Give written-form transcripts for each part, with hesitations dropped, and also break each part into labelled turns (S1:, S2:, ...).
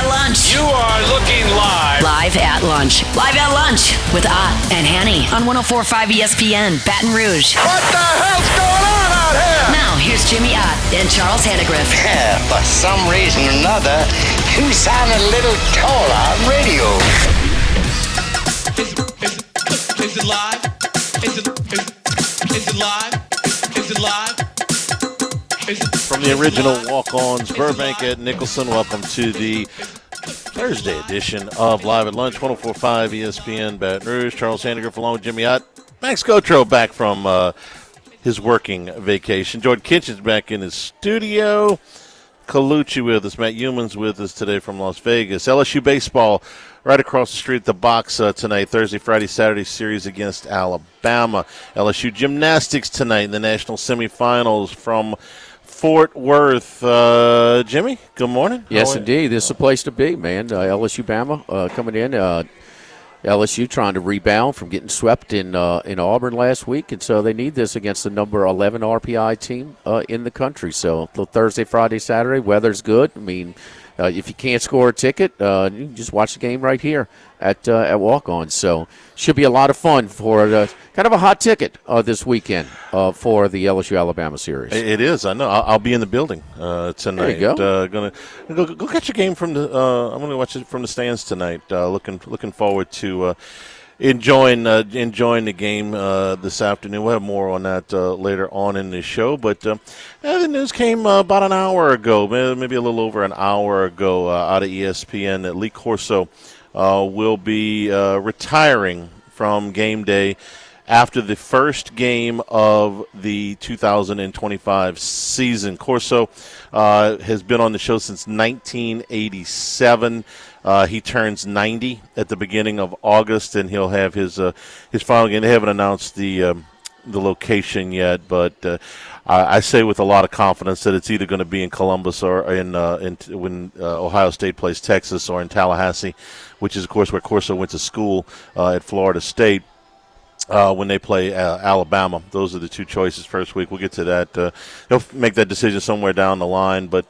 S1: at Lunch.
S2: You are looking live.
S1: Live at Lunch. Live at Lunch with Ott and Hanny on 104.5 ESPN, Baton Rouge.
S2: What the hell's going on out here?
S1: Now, here's Jimmy Ott and Charles Hannegriff.
S3: For some reason or another, you sound a little taller on radio.
S4: Is it live? Is it live? Is it live?
S5: From the original Walk-Ons, Burbank at Nicholson, welcome to the Thursday edition of Live at Lunch, 104.5 ESPN Baton Rouge. Charles Hannegriff along with Jimmy Ott. Max Gotro back from his working vacation. Jordan Kitchen's back in his studio. Colucci with us. Matt Humans with us today from Las Vegas. LSU baseball right across the street at the box tonight, Thursday, Friday, Saturday series against Alabama. LSU gymnastics tonight in the national semifinals from Fort Worth. Jimmy, good morning.
S6: Yes, indeed. This is a place to be, man. LSU Bama coming in. LSU trying to rebound from getting swept in Auburn last week, and so they need this against the number 11 RPI team in the country. So Thursday, Friday, Saturday, weather's good. I mean, if you can't score a ticket, you can just watch the game right here at Walk-On. So should be a lot of fun for kind of a hot ticket this weekend for the LSU-Alabama series.
S5: It is. I know. I'll be in the building tonight.
S6: There you go.
S5: Gonna go catch a game from the. I'm going to watch it from the stands tonight. Looking forward to enjoying the game this afternoon. We'll have more on that later on in the show. But the news came about an hour ago, maybe a little over an hour ago, out of ESPN that Lee Corso will be retiring from game day after the first game of the 2025 season. Corso has been on the show since 1987. He turns 90 at the beginning of August, and he'll have his final game. They haven't announced the location yet, but I say with a lot of confidence that it's either going to be in Columbus or when Ohio State plays Texas, or in Tallahassee, which is, of course, where Corso went to school at Florida State. When they play Alabama. Those are the two choices first week. We'll get to that. He'll make that decision somewhere down the line. But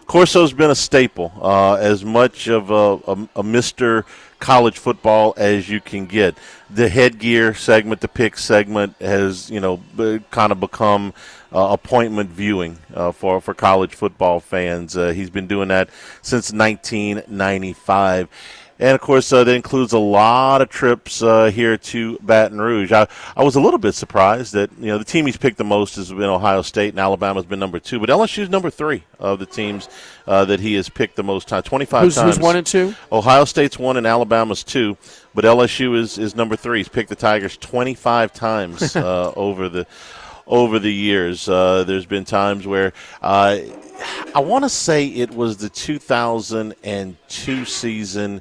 S5: Corso's been a staple, as much of a Mr. College football as you can get. The headgear segment, the pick segment has, kind of become appointment viewing for college football fans. He's been doing that since 1995. And, of course, that includes a lot of trips here to Baton Rouge. I was a little bit surprised that, the team he's picked the most has been Ohio State, and Alabama's been number 2. But LSU's number 3 of the teams that he has picked the most time, 25 times.
S6: Who's 1 and 2?
S5: Ohio State's 1 and Alabama's 2. But LSU is number 3. He's picked the Tigers 25 times over the years. There's been times where I want to say it was the 2002 season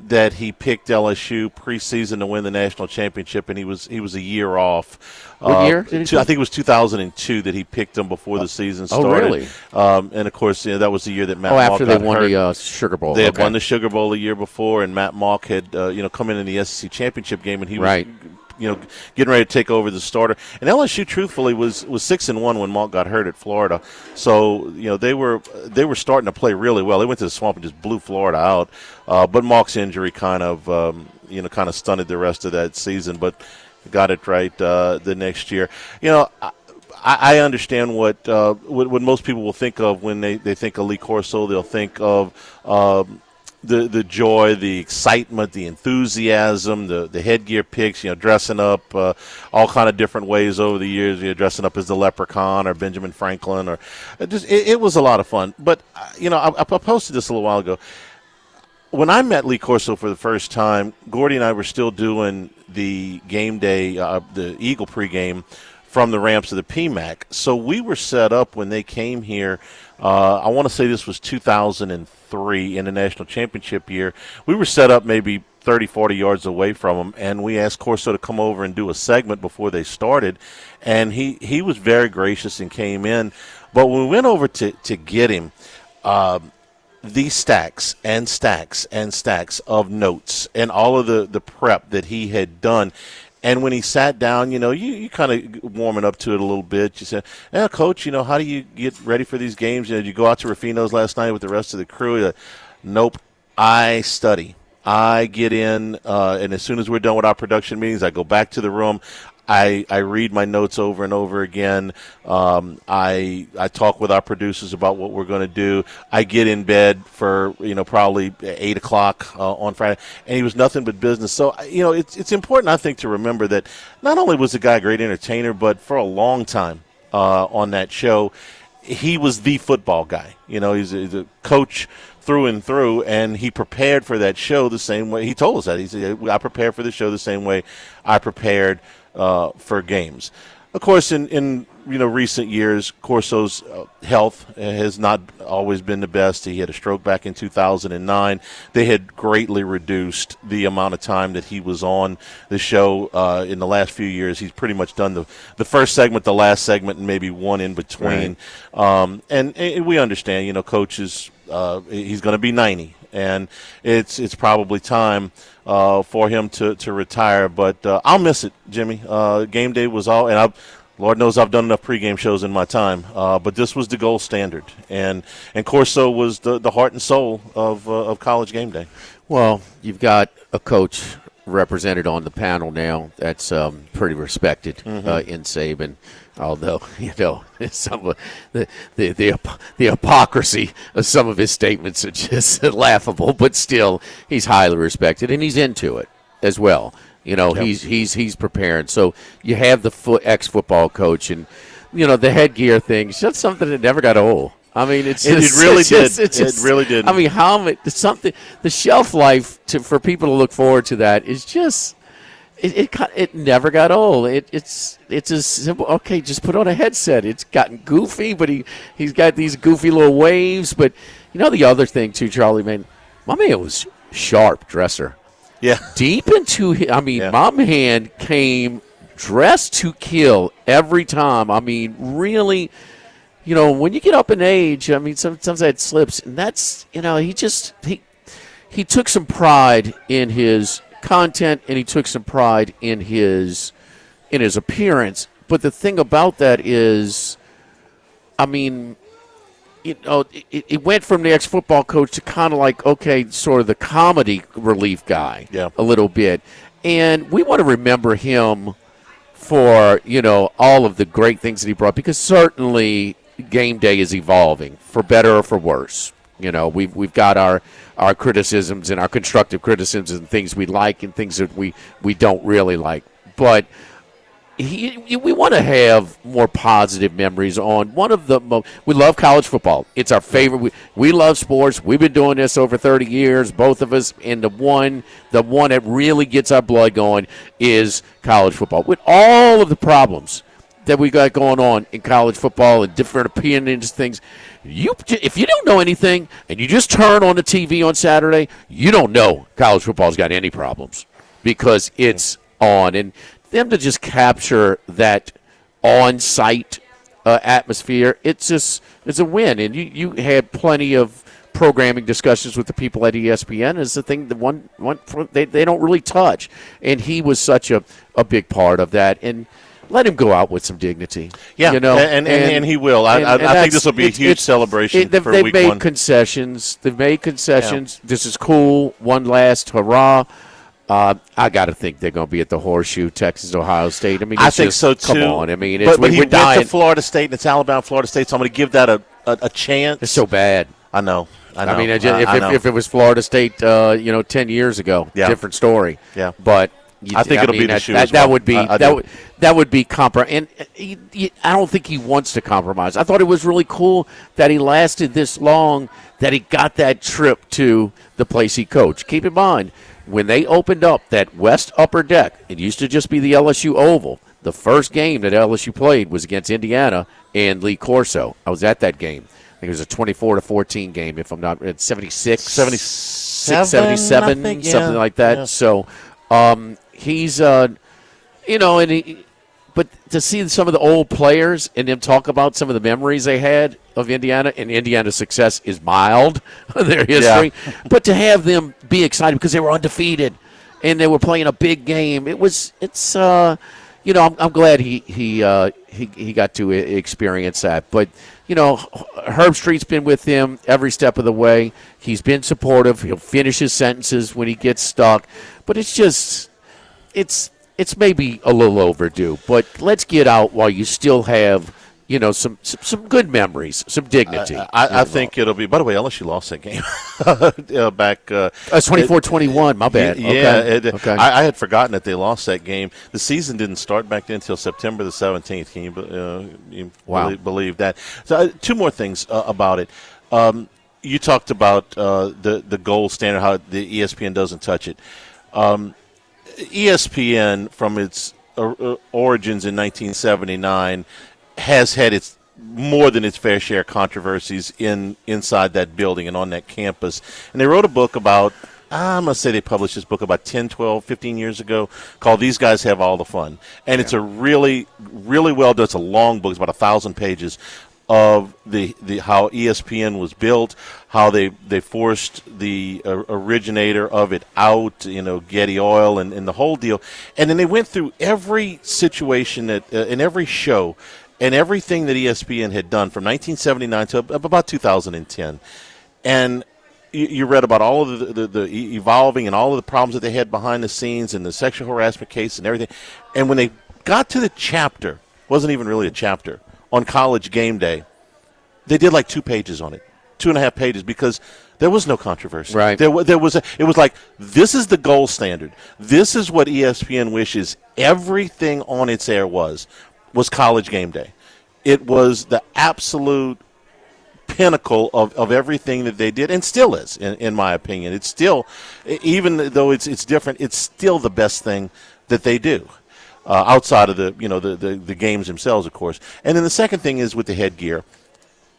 S5: that he picked LSU preseason to win the national championship, and he was a year off.
S6: What year?
S5: I think it was 2002 that he picked them before the season started.
S6: Oh, really?
S5: And of course, that was the year that Matt Mock
S6: after they won
S5: hurt.
S6: the Sugar Bowl.
S5: They had won the Sugar Bowl the year before, and Matt Mock had come in the SEC championship game, and he was getting ready to take over the starter. And LSU, truthfully, was 6-1 when Mock got hurt at Florida. So they were starting to play really well. They went to the Swamp and just blew Florida out. But Mock's injury kind of stunted the rest of that season. But got it right the next year. I understand what most people will think of when they think of Lee Corso. They'll think of the joy, the excitement, the enthusiasm, the headgear picks, dressing up all kind of different ways over the years, dressing up as the Leprechaun or Benjamin Franklin, or it was a lot of fun. But, I posted this a little while ago. When I met Lee Corso for the first time, Gordy and I were still doing the game day, the Eagle pregame from the ramps of the PMAC. So we were set up when they came here. I want to say this was 2003 in the national championship year. We were set up maybe 30, 40 yards away from them, and we asked Corso to come over and do a segment before they started. And he was very gracious and came in. But when we went over to get him, these stacks and stacks and stacks of notes and all of the prep that he had done. And when he sat down, you kind of warming up to it a little bit. You said, Coach, how do you get ready for these games? Did you go out to Rufino's last night with the rest of the crew? Nope. I study. I get in, and as soon as we're done with our production meetings, I go back to the room. I read my notes over and over again. I talk with our producers about what we're going to do. I get in bed for probably 8 o'clock on Friday, and he was nothing but business. So it's important, I think, to remember that not only was the guy a great entertainer, but for a long time on that show, he was the football guy. He's a coach through and through, and he prepared for that show the same way. He told us that. He said, I prepared for the show the same way I prepared for games. Of course, in recent years, Corso's health has not always been the best. He had a stroke back in 2009. They had greatly reduced the amount of time that he was on the show in the last few years. He's pretty much done the first segment, the last segment, and maybe one in between. Right. And we understand, coaches, he's going to be 90, and it's probably time for him to retire. But I'll miss it, Jimmy. Game day was all, and Lord knows I've done enough pregame shows in my time, but this was the gold standard, and Corso was the heart and soul of college game day. Well,
S6: you've got a coach represented on the panel now that's pretty respected in Saban. Although some of the hypocrisy of some of his statements are just laughable, but still he's highly respected and he's into it as well. Yep. He's prepared. So you have the ex-football coach, and the headgear thing. That's something that never got old. I mean, it really did. I mean, the shelf life for people to look forward to that is just. It never got old. It's as simple. Okay, just put on a headset. It's gotten goofy, but he's got these goofy little waves. But the other thing too, Charlie, man, my man was sharp dresser.
S5: Yeah,
S6: deep into. My man came dressed to kill every time. I mean, really. When you get up in age, I mean, sometimes that slips, and that's he took some pride in his content, and he took some pride in his appearance. But the thing about that is, I mean, it went from the ex-football coach to kind of like, okay, sort of the comedy relief guy, a little bit. And we want to remember him for, all of the great things that he brought, because certainly game day is evolving, for better or for worse. We've got our criticisms and our constructive criticisms and things we like and things that we don't really like. But we want to have more positive memories on one of the most. We love college football. It's our favorite. We love sports. We've been doing this over 30 years, both of us. And the one that really gets our blood going is college football. With all of the problems that we got going on in college football and different opinions, things. If you don't know anything and you just turn on the TV on Saturday, you don't know college football's got any problems because it's on. And them to just capture that on-site atmosphere, it's a win. And you had plenty of programming discussions with the people at ESPN. Is the thing that they don't really touch, and he was such a big part of that. And let him go out with some dignity.
S5: Yeah, and he will. I think this will be a huge celebration for
S6: they've
S5: week
S6: made
S5: one.
S6: Concessions. They've made concessions.
S5: Yeah.
S6: This is cool. One last hurrah. I got to think they're going to be at the Horseshoe, Texas, Ohio State. I mean,
S5: I think so too.
S6: Come on. I mean,
S5: but he went to Florida State, and it's Alabama, Florida State, so I'm going to give that a chance.
S6: It's so bad.
S5: I know.
S6: I mean, if it was Florida State, 10 years ago, different story.
S5: Yeah.
S6: But
S5: I think it'll be the shoe as well.
S6: That would be and I don't think he wants to compromise. I thought it was really cool that he lasted this long, that he got that trip to the place he coached. Keep in mind, when they opened up that West Upper Deck, it used to just be the LSU Oval. The first game that LSU played was against Indiana and Lee Corso. I was at that game. I think it was a 24-14 game, if I'm not, it's 76, 77, something like that. Yeah. So he's, but to see some of the old players and them talk about some of the memories they had of Indiana, and Indiana's success is mild, their history, but to have them be excited because they were undefeated and they were playing a big game, I'm glad he got to experience that. But Herb Street's been with him every step of the way. He's been supportive. He'll finish his sentences when he gets stuck. But it's maybe a little overdue. But let's get out while you still have some good memories, some dignity.
S5: I think it'll be. By the way, LSU lost that game back.
S6: It's 24-21. My bad.
S5: Yeah,
S6: okay.
S5: I had forgotten that they lost that game. The season didn't start back then until September the 17th. Can you believe that? So, two more things about it. You talked about the gold standard, how the ESPN doesn't touch it. ESPN, from its origins in 1979, has had its more than its fair share of controversies inside that building and on that campus. And they wrote a book about, I'm going to say they published this book about 10, 12, 15 years ago called These Guys Have All the Fun. And it's a really, really well done. It's a long book. It's about 1,000 pages of the how ESPN was built, how they forced the originator of it out, Getty Oil and the whole deal. And then they went through every situation in every show and everything that ESPN had done from 1979 to about 2010. And you read about all of the evolving and all of the problems that they had behind the scenes and the sexual harassment case and everything. And when they got to the chapter, wasn't even really a chapter, on College Game Day, they did like 2 pages on it, 2.5 pages, because there was no controversy.
S6: Right.
S5: It was like, this is the gold standard. This is what ESPN wishes everything on its air was College Game Day. It was the absolute pinnacle of everything that they did, and still is, in my opinion. It's still, even though it's different, it's still the best thing that they do. Outside of the games themselves, of course. And then the second thing is with the headgear.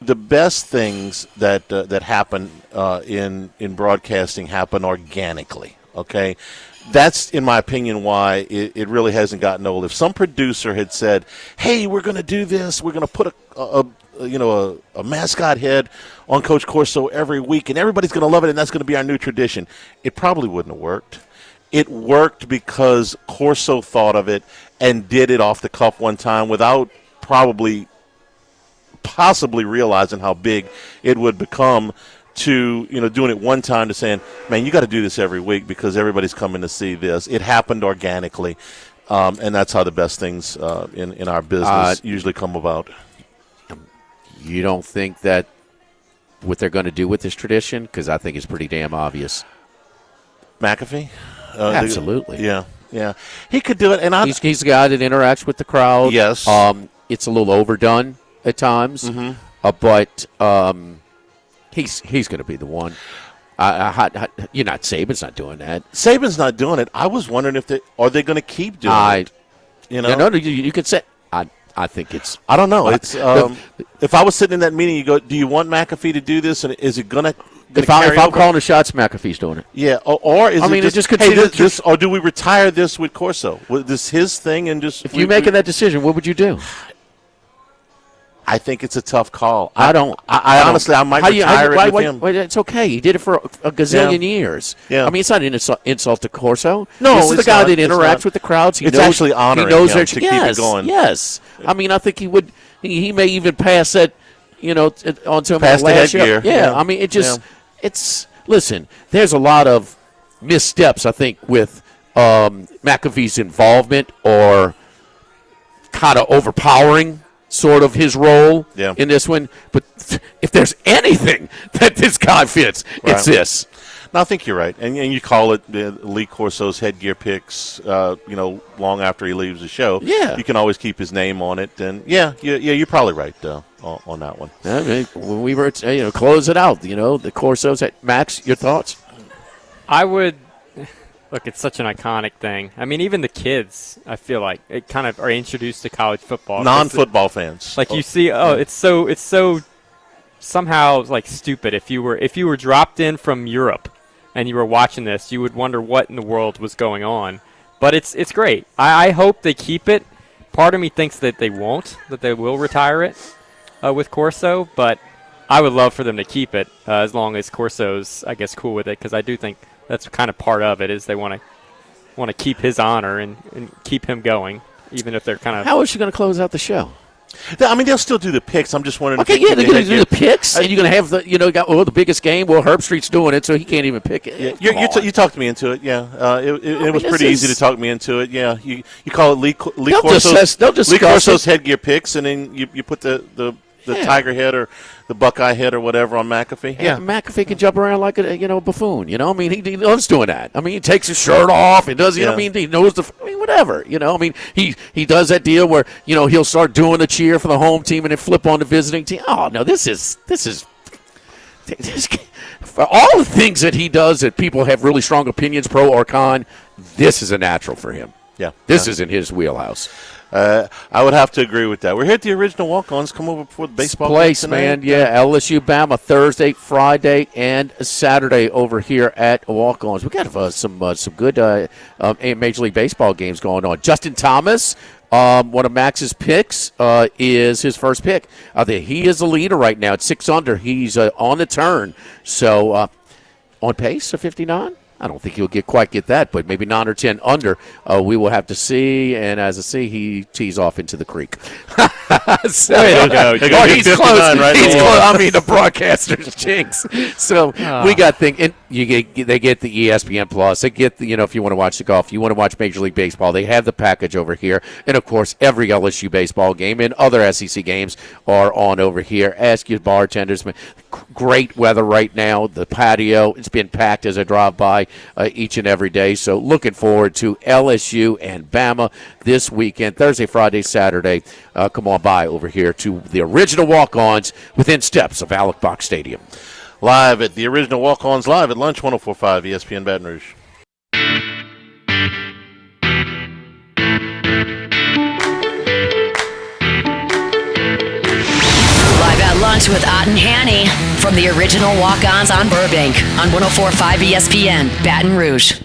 S5: The best things that happen in broadcasting happen organically. Okay, that's, in my opinion, why it really hasn't gotten old. If some producer had said, "Hey, we're going to do this. We're going to put a mascot head on Coach Corso every week, and everybody's going to love it, and that's going to be our new tradition," it probably wouldn't have worked. It worked because Corso thought of it and did it off the cuff one time without possibly realizing how big it would become, to doing it one time to saying, man, you got to do this every week because everybody's coming to see this. It happened organically, and that's how the best things in our business usually come about.
S6: You don't think that what they're going to do with this tradition? Because I think it's pretty damn obvious.
S5: McAfee?
S6: Absolutely.
S5: Yeah. He could do it. And
S6: he's the guy that interacts with the crowd.
S5: Yes.
S6: It's a little overdone at times, but he's going to be the one. You're not. Saban's not doing that.
S5: Saban's not doing it. I was wondering if are they going to keep doing it?
S6: No. You could say. I think it's.
S5: I don't know. It's if I was sitting in that meeting, you go, "Do you want McAfee to do this? And is it going to?"
S6: If I'm calling the shots, McAfee's doing it.
S5: Yeah, or is it just
S6: hey,
S5: this, or do we retire this with Corso? Was this his thing and just?
S6: If you're making that decision, what would you do?
S5: I think it's a tough call.
S6: I don't.
S5: I honestly, I might retire it with him.
S6: It's okay. He did it for a gazillion years.
S5: Yeah.
S6: I mean, it's not an insult to Corso.
S5: No,
S6: this is the guy that interacts with the crowds.
S5: It's actually honoring him to keep it going.
S6: Yes. I mean, I think he would. He may even pass that. On some
S5: past the headgear.
S6: Yeah. I mean, it just. It's. Listen, there's a lot of missteps, I think, with McAfee's involvement or kind of overpowering sort of his role in this one. But if there's anything that this guy fits, it's this.
S5: No, I think you're right. And you call it Lee Corso's headgear picks, long after he leaves the show.
S6: Yeah.
S5: You can always keep his name on it. And, you're probably right on that one.
S6: I mean, when we were, close it out, the Corso's. Max, your thoughts?
S7: I would – look, it's such an iconic thing. I mean, even the kids, I feel like, it kind of are introduced to college football.
S5: Non-football fans.
S7: Like you see, it's so somehow like stupid. If you were dropped in from Europe and you were watching this, you would wonder what in the world was going on. But it's great. I hope they keep it. Part of me thinks that they won't, that they will retire it with Corso. But I would love for them to keep it as long as Corso's, I guess, cool with it, because I do think that's kind of part of it is they want to keep his honor and keep him going, even if they're kind of.
S6: How is she going to close out the show?
S5: I mean, they'll still do the picks. I'm just wondering.
S6: Okay, yeah, they're going to do the picks, and you're going to have the biggest game. Well, Herb Street's doing it, so he can't even pick it.
S5: Yeah, you talked me into it. Yeah, it was pretty easy to talk me into it. Yeah, you call it Lee Corso's headgear picks, and then you put the tiger head or the Buckeye head or whatever on McAfee.
S6: Yeah, McAfee can jump around like a buffoon. I mean, he loves doing that. I mean, he takes his shirt off. He does. I mean, he knows whatever. I mean, he does that deal where he'll start doing the cheer for the home team and then flip on the visiting team. Oh no, this is for all the things that he does that people have really strong opinions, pro or con. This is a natural for him.
S5: Yeah,
S6: this is in his wheelhouse.
S5: I would have to agree with that. We're here at the original walk-ons. Come over before the baseball
S6: place,
S5: game
S6: man. Yeah, LSU, Bama, Thursday, Friday, and Saturday over here at walk-ons. We got some good Major League Baseball games going on. Justin Thomas, one of Max's picks, is his first pick. He is the leader right now at 6 under. He's on the turn. So on pace for 59. I don't think he'll quite get that, but maybe 9 or 10 under. We will have to see. And as I see, he tees off into the creek. So, he's close. Right, he's close. I mean, the broadcaster's jinx. So we got things. And they get the ESPN Plus. They get if you want to watch the golf, you want to watch Major League Baseball. They have the package over here. And of course, every LSU baseball game and other SEC games are on over here. Ask your bartenders. Great weather right now. The patio, it's been packed as I drive by each and every day. So looking forward to LSU and Bama this weekend, Thursday, Friday, Saturday. Come on by over here to the original walk-ons within steps of Alec Box Stadium.
S5: Live at the original walk-ons, live at Lunch 104.5 ESPN Baton Rouge.
S1: Live at Lunch with Ott and Hanny from the original walk-ons on Burbank on 104.5 ESPN Baton Rouge.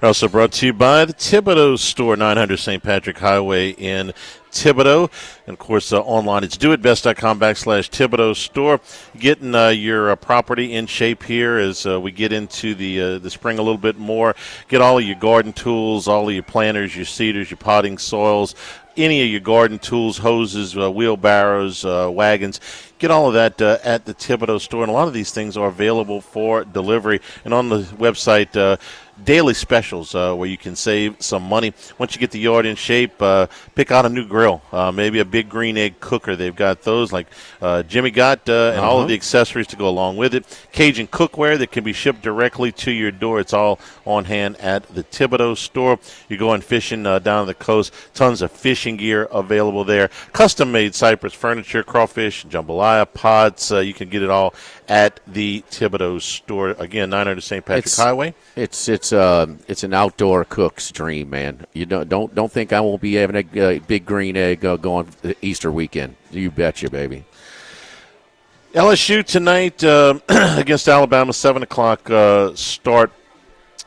S5: Also brought to you by the Thibodaux Store, 900 St. Patrick Highway in Thibodaux. And, of course, online it's doitbest.com/Thibodaux Store. Getting your property in shape here as we get into the spring a little bit more. Get all of your garden tools, all of your planters, your seeders, your potting soils, any of your garden tools, hoses, wheelbarrows, wagons. Get all of that at the Thibodaux Store. And a lot of these things are available for delivery. And on the website, daily specials where you can save some money. Once you get the yard in shape, pick out a new grill, maybe a big green egg cooker. They've got those like Jimmy got and all of the accessories to go along with it. Cajun cookware that can be shipped directly to your door. It's all on hand at the Thibodaux Store. You're going fishing down the coast. Tons of fishing gear available there. Custom-made cypress furniture, crawfish, jambalaya, pots. You can get it all at the Thibodaux Store. Again, 900 St. Patrick Highway.
S6: It's an outdoor cook's dream, man. You don't think I won't be having a big green egg going Easter weekend. You betcha, baby.
S5: LSU tonight against Alabama, 7 o'clock start.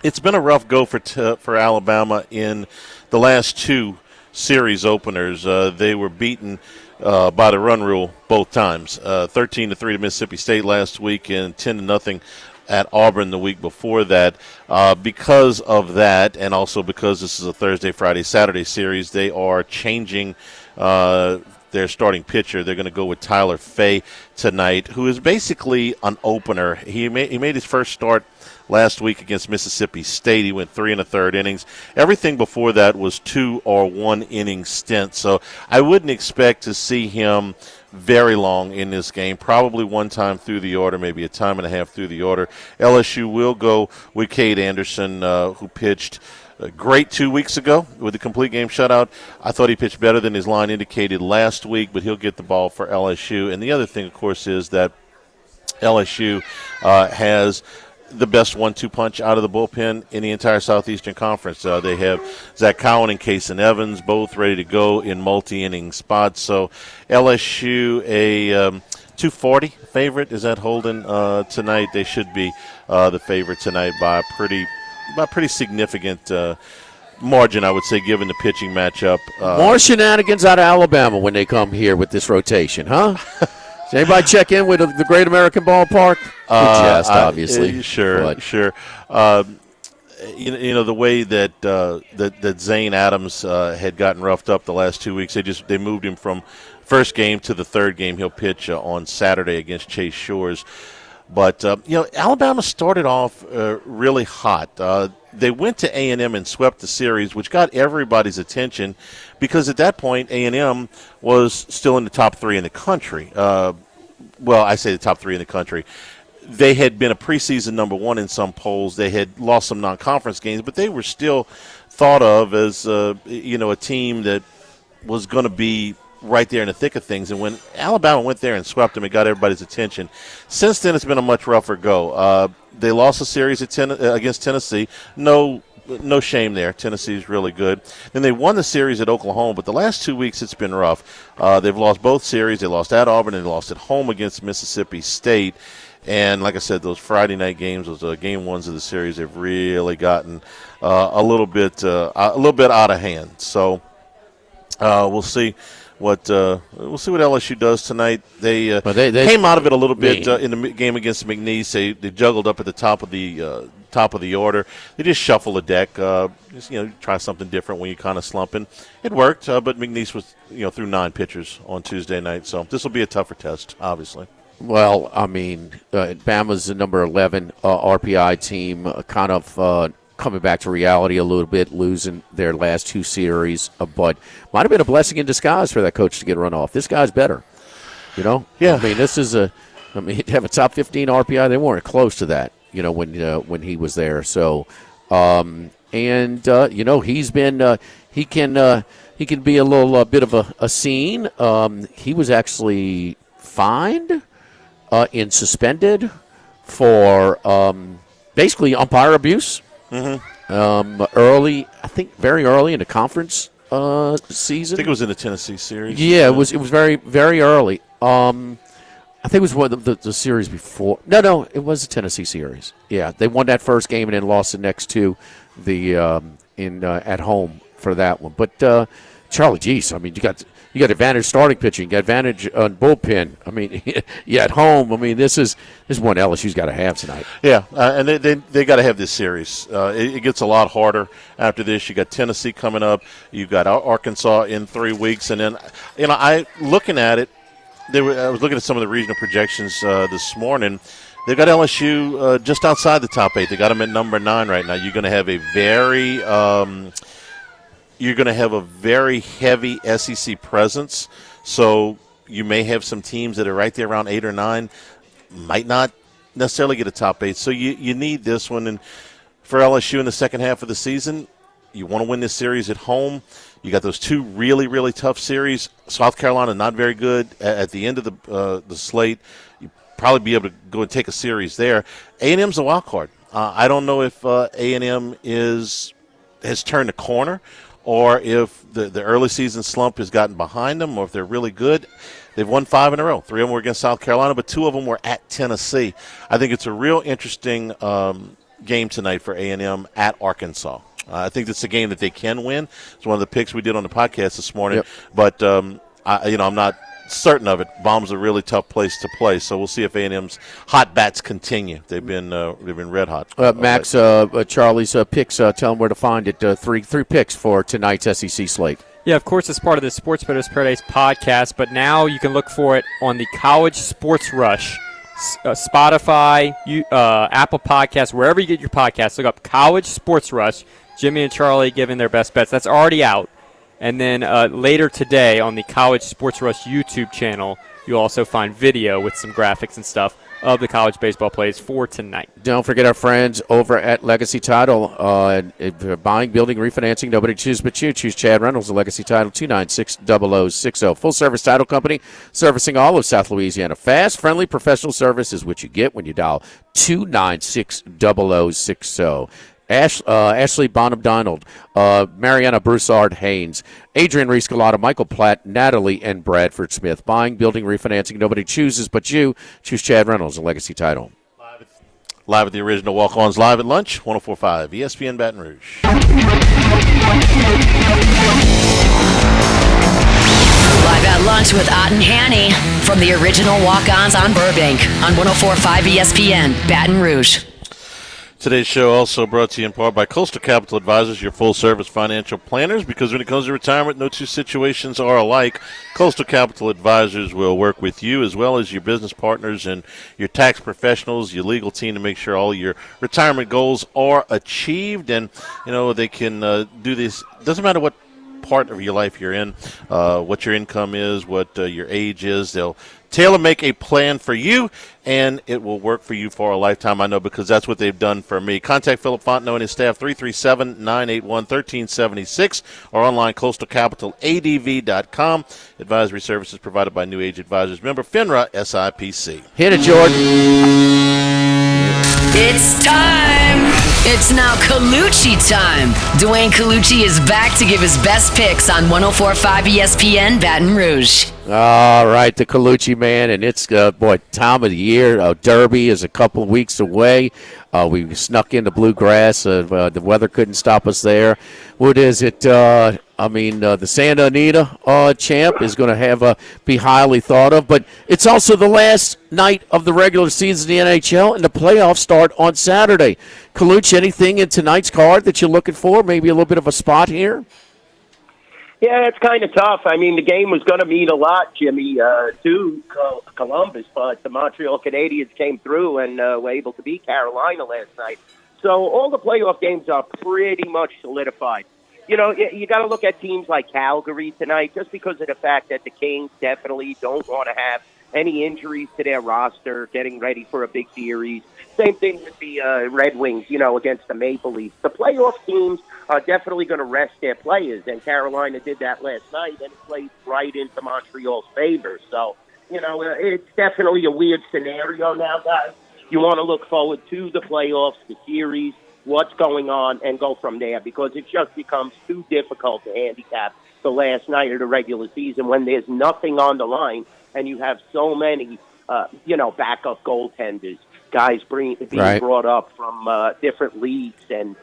S5: It's been a rough go for Alabama in the last two series openers. They were beaten by the run rule both times, 13-3 to Mississippi State last week and 10-0 at Auburn the week before that. Because of that, and also because this is a Thursday, Friday, Saturday series, they are changing their starting pitcher. They're going to go with Tyler Fay tonight, who is basically an opener. He made his first start last week against Mississippi State. He went 3 1/3 innings. Everything before that was 2 or 1 inning stints. So I wouldn't expect to see him very long in this game. Probably one time through the order, maybe a time and a half through the order. LSU will go with Cade Anderson, who pitched great 2 weeks ago with a complete game shutout. I thought he pitched better than his line indicated last week, but he'll get the ball for LSU. And the other thing, of course, is that LSU has the best 1-2 punch out of the bullpen in the entire Southeastern Conference. They have Zach Cowan and Kason Evans both ready to go in multi-inning spots. So LSU a 240 favorite is at Holden tonight. They should be the favorite tonight by a pretty significant margin, I would say, given the pitching matchup.
S6: More shenanigans out of Alabama when they come here with this rotation, huh? Does anybody check in with the Great American Ballpark? Just obviously.
S5: Sure. The way that Zane Adams had gotten roughed up the last 2 weeks, they moved him from first game to the third game. He'll pitch on Saturday against Chase Shores. But, Alabama started off really hot. They went to A&M and swept the series, which got everybody's attention because at that point A&M was still in the top 3 in the country. Well, I say the top 3 in the country. They had been a preseason number 1 in some polls. They had lost some non-conference games, but they were still thought of as, a team that was going to be right there in the thick of things. And when Alabama went there and swept them, it got everybody's attention. Since then, it's been a much rougher go. They lost a series against Tennessee. No shame there. Tennessee's really good. Then they won the series at Oklahoma, but the last 2 weeks it's been rough. They've lost both series. They lost at Auburn and they lost at home against Mississippi State. And like I said, those Friday night games, those game ones of the series, have really gotten a little bit out of hand. So we'll see. We'll see what LSU does tonight. They came out of it a little bit in the game against McNeese. They juggled up at the top of the order. They just shuffle the deck. Try something different when you kind of slumping. It worked, but McNeese was through 9 pitchers on Tuesday night. So this will be a tougher test, obviously.
S6: Well, I mean, Bama's the number 11 RPI team, kind of coming back to reality a little bit, losing their last 2 series, but might have been a blessing in disguise for that coach to get run off. This guy's better, Yeah. I mean, to have a top 15 RPI, they weren't close to that, when he was there. So, he's been he can be a little bit of a scene. He was actually fined and suspended for basically umpire abuse. Early, I think very early in the conference season.
S5: I think it was in the Tennessee series.
S6: Yeah, it was very, very early. I think it was one of the series before. No, it was the Tennessee series. Yeah, they won that first game and then lost the next 2 at home for that one. But Charlie, geez, I mean, you got advantage starting pitching, you got advantage on bullpen. I mean, at home. I mean, this is one LSU's got to have tonight.
S5: Yeah, and they got to have this series. It gets a lot harder after this. You got Tennessee coming up. You got Arkansas in 3 weeks, and then looking at it. I was looking at some of the regional projections this morning. They've got LSU just outside the top 8. They got them at number 9 right now. You're going to have a very heavy SEC presence. So you may have some teams that are right there around 8 or 9, might not necessarily get a top 8. So you need this one. And for LSU in the second half of the season, you want to win this series at home. You got those 2 really, really tough series. South Carolina not very good at the end of the slate. You probably be able to go and take a series there. A&M's a wild card. I don't know if A&M has turned a corner, or if the early season slump has gotten behind them, or if they're really good. They've won 5 in a row. 3 of them were against South Carolina, but 2 of them were at Tennessee. I think it's a real interesting game tonight for A&M at Arkansas. I think it's a game that they can win. It's one of the picks we did on the podcast this morning. Yep. But I'm not certain of it. Baum's a really tough place to play, so we'll see if A&M's hot bats continue. They've been red hot.
S6: Max, Charlie's picks. Tell them where to find it. Three picks for tonight's SEC slate.
S7: Yeah, of course, it's part of the Sports Bettor's Paradise podcast, but now you can look for it on the College Sports Rush, Spotify, Apple Podcasts, wherever you get your podcasts. Look up College Sports Rush. Jimmy and Charlie giving their best bets. That's already out. And then later today on the College Sports Rush YouTube channel, you'll also find video with some graphics and stuff of the college baseball plays for tonight. Don't forget our friends over at Legacy Title. Buying, building, refinancing, nobody chooses but you. Choose Chad Reynolds, the Legacy Title, 296-0060. Full-service title company servicing all of South Louisiana. Fast, friendly, professional service is what you get when you dial 296-0060. Ashley Bonham Donald, Mariana Broussard Haynes, Adrian Reescalata, Michael Platt, Natalie, and Bradford Smith. Buying, building, refinancing, nobody chooses but you. Choose Chad Reynolds, a Legacy Title.
S5: Live at the original Walk-Ons, live at lunch, 104.5 ESPN Baton Rouge.
S1: Live at lunch with Ott and Hanny from the original Walk-Ons on Burbank on 104.5 ESPN Baton Rouge.
S5: Today's show also brought to you in part by Coastal Capital Advisors, your full-service financial planners, because when it comes to retirement, no two situations are alike. Coastal Capital Advisors will work with you as well as your business partners and your tax professionals, your legal team to make sure all your retirement goals are achieved. And, they can do this. Doesn't matter what part of your life you're in, what your income is, what your age is. They'll tailor-make a plan for you, and it will work for you for a lifetime, I know, because that's what they've done for me. Contact Philip Fontenot and his staff, 337-981-1376, or online, coastalcapitaladv.com. Advisory services provided by New Age Advisors. Member FINRA, SIPC.
S6: Hit it, Jordan.
S1: It's time. It's now Colucci time. Dwayne Colucci is back to give his best picks on 104.5 ESPN Baton Rouge.
S6: All right, the Colucci man, and it's, time of the year. Derby is a couple of weeks away. We snuck into bluegrass. The weather couldn't stop us there. What is it? The Santa Anita champ is going to be highly thought of, but it's also the last night of the regular season in the NHL, and the playoffs start on Saturday. Colucci, anything in tonight's card that you're looking for? Maybe a little bit of a spot here?
S8: Yeah, it's kind of tough. I mean, the game was going to mean a lot, Jimmy, to Columbus, but the Montreal Canadiens came through and were able to beat Carolina last night. So all the playoff games are pretty much solidified. You got to look at teams like Calgary tonight just because of the fact that the Kings definitely don't want to have any injuries to their roster, getting ready for a big series. Same thing with the Red Wings, against the Maple Leafs. The playoff teams are definitely going to rest their players, and Carolina did that last night, and it played right into Montreal's favor. So, it's definitely a weird scenario now, guys. You want to look forward to the playoffs, the series, what's going on, and go from there, because it just becomes too difficult to handicap the last night of the regular season when there's nothing on the line, and you have so many, backup goaltenders, guys being brought up from different leagues and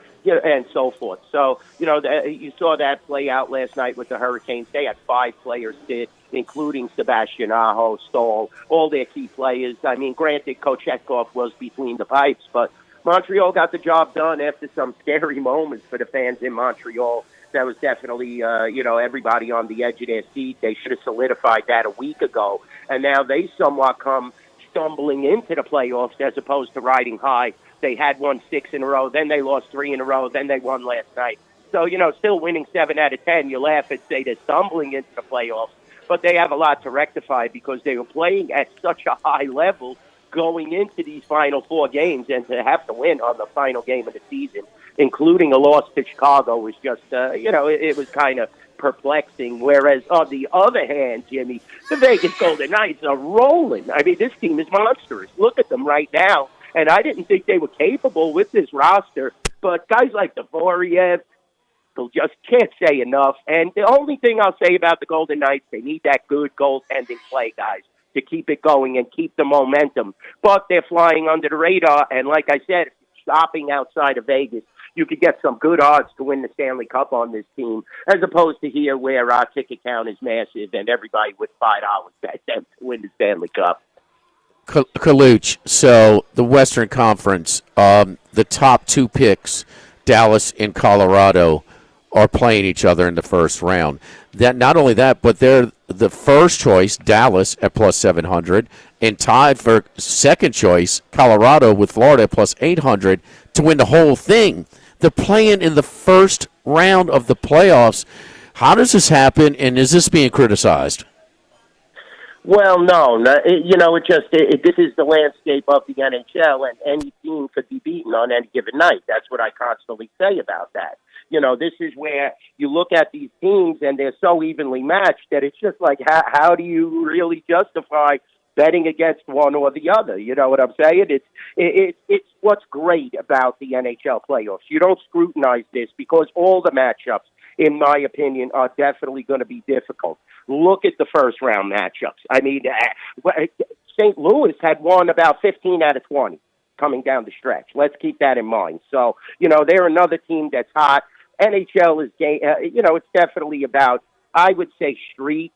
S8: so forth. So, you saw that play out last night with the Hurricanes. They had 5 players sit, including Sebastian Aho, Stahl, all their key players. I mean, granted, Kochetkov was between the pipes, but Montreal got the job done after some scary moments for the fans in Montreal. That was definitely, everybody on the edge of their seat. They should have solidified that a week ago. And now they somewhat come stumbling into the playoffs as opposed to riding high. They had won 6 in a row, then they lost 3 in a row, then they won last night. So, still winning 7 out of 10. You laugh and say they're stumbling into the playoffs, but they have a lot to rectify because they were playing at such a high level going into these final 4 games, and to have to win on the final game of the season, including a loss to Chicago, was just, it was kind of perplexing. Whereas on the other hand, Jimmy, the Vegas Golden Knights are rolling. I mean, this team is monstrous. Look at them right now. And I didn't think they were capable with this roster, but guys like Dvorak, just can't say enough. And the only thing I'll say about the Golden Knights, they need that good goaltending play, guys, to keep it going and keep the momentum. But they're flying under the radar, and like I said, if you're shopping outside of Vegas, you could get some good odds to win the Stanley Cup on this team, as opposed to here where our ticket count is massive and everybody with $5 bet them to win the Stanley Cup.
S6: Kaluch, so the Western Conference, the top 2 picks, Dallas and Colorado, are playing each other in the first round. That not only that, but they're the first choice, Dallas at plus 700, and tied for second choice, Colorado with Florida at plus 800 to win the whole thing. They're playing in the first round of the playoffs. How does this happen, and is this being criticized?
S8: Well, no. This is the landscape of the NHL, and any team could be beaten on any given night. That's what I constantly say about that. This is where you look at these teams, and they're so evenly matched that it's just like, how do you really justify betting against one or the other? You know what I'm saying? It's what's great about the NHL playoffs. You don't scrutinize this because all the matchups, in my opinion, are definitely going to be difficult. Look at the first round matchups. I mean, St. Louis had won about 15 out of 20 coming down the stretch. Let's keep that in mind. So, they're another team that's hot. NHL is, it's definitely about, I would say, street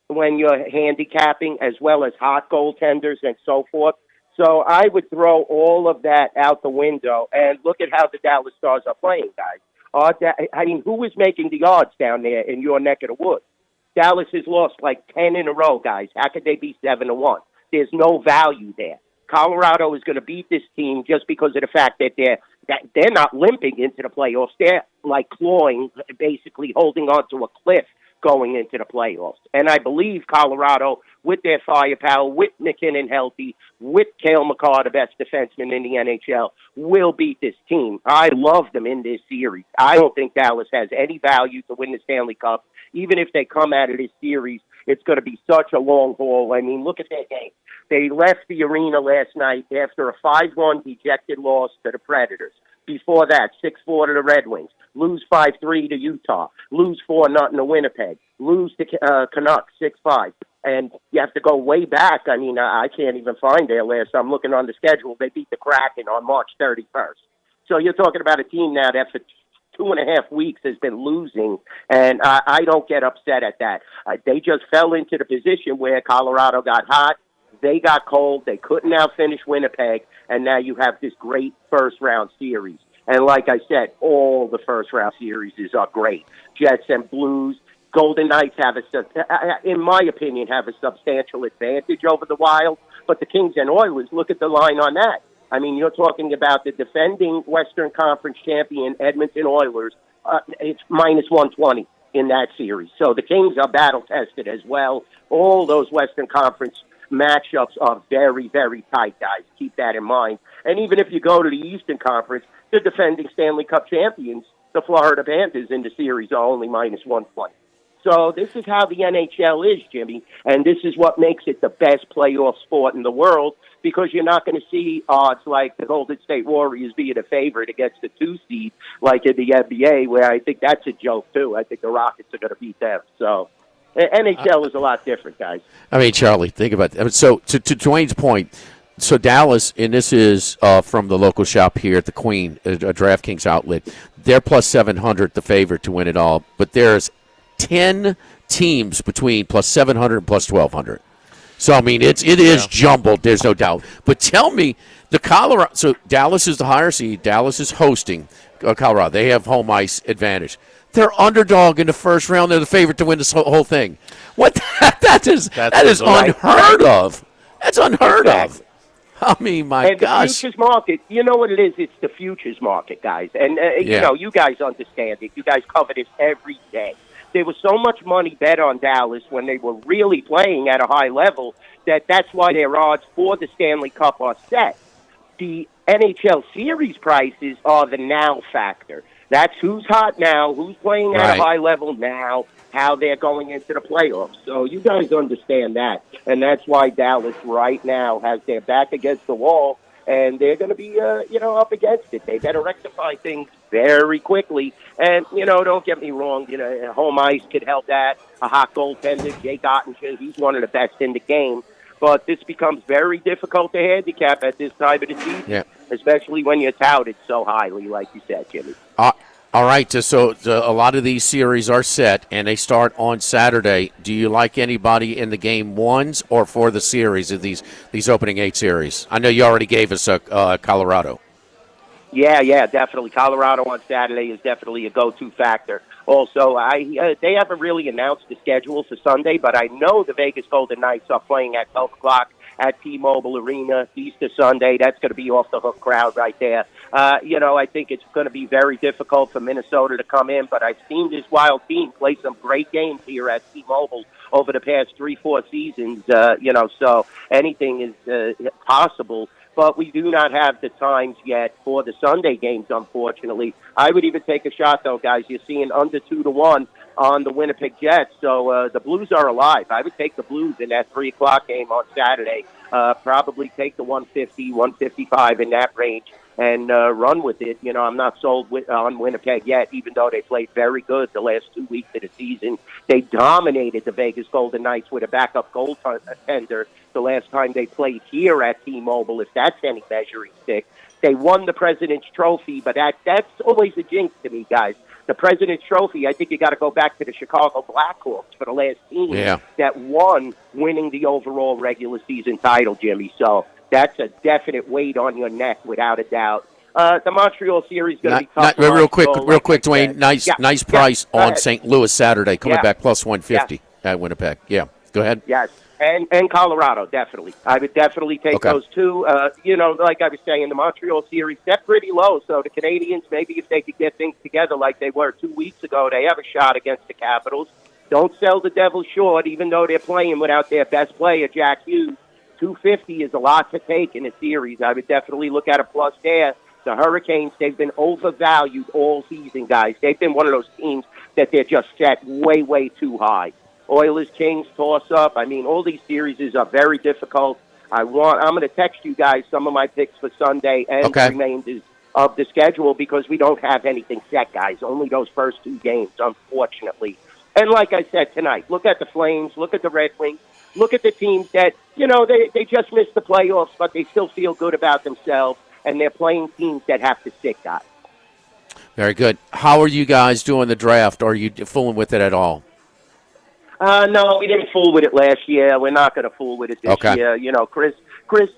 S8: when you're handicapping, as well as hot goaltenders and so forth. So I would throw all of that out the window and look at how the Dallas Stars are playing, guys. Who is making the odds down there in your neck of the woods? Dallas has lost like 10 in a row, guys. How could they be 7-1? There's no value there. Colorado is going to beat this team just because of the fact that they're not limping into the playoffs. They're like clawing, basically holding on to a cliff going into the playoffs. And I believe Colorado, with their firepower, with McKinnon healthy, with Cale McCarr, the best defenseman in the NHL, will beat this team. I love them in this series. I don't think Dallas has any value to win the Stanley Cup. Even if they come out of this series, it's going to be such a long haul. I mean, look at that game. They left the arena last night after a 5-1 dejected loss to the Predators. Before that, 6-4 to the Red Wings. Lose 5-3 to Utah. Lose 4-0 to Winnipeg. Lose to Canucks 6-5. And you have to go way back. I mean, I can't even find their list. I'm looking on the schedule. They beat the Kraken on March 31st. So you're talking about a team now that for 2.5 weeks has been losing, and I don't get upset at that. They just fell into the position where Colorado got hot. They got cold. They couldn't now finish Winnipeg, and now you have this great first-round series. And like I said, all the first-round series are great. Jets and Blues. Golden Knights in my opinion, have a substantial advantage over the Wild. But the Kings and Oilers, look at the line on that. I mean, you're talking about the defending Western Conference champion Edmonton Oilers. It's -120 in that series. So the Kings are battle-tested as well. All those Western Conference matchups are very, very tight, guys. Keep that in mind. And even if you go to the Eastern Conference, the defending Stanley Cup champions, the Florida Panthers in the series, are only -120. So this is how the NHL is, Jimmy, and this is what makes it the best playoff sport in the world, because you're not going to see odds like the Golden State Warriors being a favorite against the 2 seed like in the NBA, where I think that's a joke, too. I think the Rockets are going to beat them. So NHL is a lot different, guys.
S6: I mean, Charlie, think about that. So to Dwayne's point, so Dallas, and this is from the local shop here at the Queen, a DraftKings outlet, they're +700, the favorite to win it all, but there's 10 teams between +700 and +1,200. So, I mean, it is jumbled, there's no doubt. But tell me, the Colorado, so Dallas is the higher seed. Dallas is hosting Colorado. They have home ice advantage. They're underdog in the first round. They're the favorite to win this whole thing. What? That is unheard of. That's unheard of. I mean, my gosh.
S8: The futures market, you know what it is? It's the futures market, guys. And, you know, you guys understand it. You guys cover this every day. There was so much money bet on Dallas when they were really playing at a high level that's why their odds for the Stanley Cup are set. The NHL series prices are the now factor. That's who's hot now, who's playing at a high level now, how they're going into the playoffs. So you guys understand that. And that's why Dallas right now has their back against the wall, and they're going to be, up against it. They better rectify things very quickly. And, don't get me wrong, home ice could help that. A hot goaltender, Jake Ottinger, he's one of the best in the game. But this becomes very difficult to handicap at this time of the season, especially when you're touted so highly, like you said, Jimmy.
S6: All right, so a lot of these series are set, and they start on Saturday. Do you like anybody in the game ones or for the series of these opening 8 series? I know you already gave us Colorado.
S8: Yeah, definitely. Colorado on Saturday is definitely a go-to factor. Also, they haven't really announced the schedule for Sunday, but I know the Vegas Golden Knights are playing at 12 o'clock at T-Mobile Arena Easter Sunday. That's going to be off-the-hook crowd right there. I think it's going to be very difficult for Minnesota to come in, but I've seen this Wild team play some great games here at T-Mobile over the past 3-4 seasons, so anything is possible. But we do not have the times yet for the Sunday games, unfortunately. I would even take a shot, though, guys. You're seeing under 2-1 on the Winnipeg Jets. So the Blues are alive. I would take the Blues in that 3 o'clock game on Saturday. Probably take the 150, 155 in that range and run with it. I'm not sold on Winnipeg yet, even though they played very good the last 2 weeks of the season. They dominated the Vegas Golden Knights with a backup goaltender the last time they played here at T-Mobile, if that's any measuring stick. They won the President's Trophy, but that's always a jinx to me, guys. The President's Trophy, I think you got to go back to the Chicago Blackhawks for the last team that won, winning the overall regular season title, Jimmy. So That's a definite weight on your neck, without a doubt. The Montreal series is going to be tough.
S6: Real quick, Dwayne.
S8: Yeah.
S6: Nice price on St. Louis Saturday, coming back plus 150 at Winnipeg. Yeah, go ahead.
S8: Yes, and Colorado, definitely. I would definitely take those two. Like I was saying, the Montreal series, they're pretty low. So the Canadians, maybe if they could get things together like they were 2 weeks ago, they have a shot against the Capitals. Don't sell the devil short, even though they're playing without their best player, Jack Hughes. 250 is a lot to take in a series. I would definitely look at a plus there. The Hurricanes, they've been overvalued all season, guys. They've been one of those teams that they're just set way, way too high. Oilers, Kings, toss-up. I mean, all these series are very difficult. I'm going to text you guys some of my picks for Sunday and the remainders of the schedule because we don't have anything set, guys. Only those first two games, unfortunately. And like I said tonight, look at the Flames, look at the Red Wings, look at the teams that, they just missed the playoffs, but they still feel good about themselves. And they're playing teams that have to stick, guys.
S6: Very good. How are you guys doing the draft? Are you fooling with it at all?
S8: No, we didn't fool with it last year. We're not going to fool with it this year. Chris,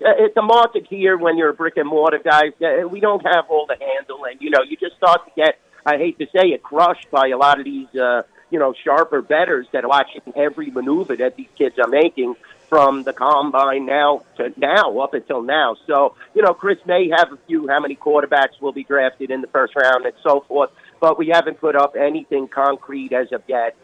S8: it's a market here when you're a brick and mortar guys. We don't have all the handle, and you just start to get, I hate to say it, crushed by a lot of these, sharper bettors that are watching every maneuver that these kids are making from the combine up until now. So, Chris may have a few, how many quarterbacks will be drafted in the first round and so forth, but we haven't put up anything concrete as of yet.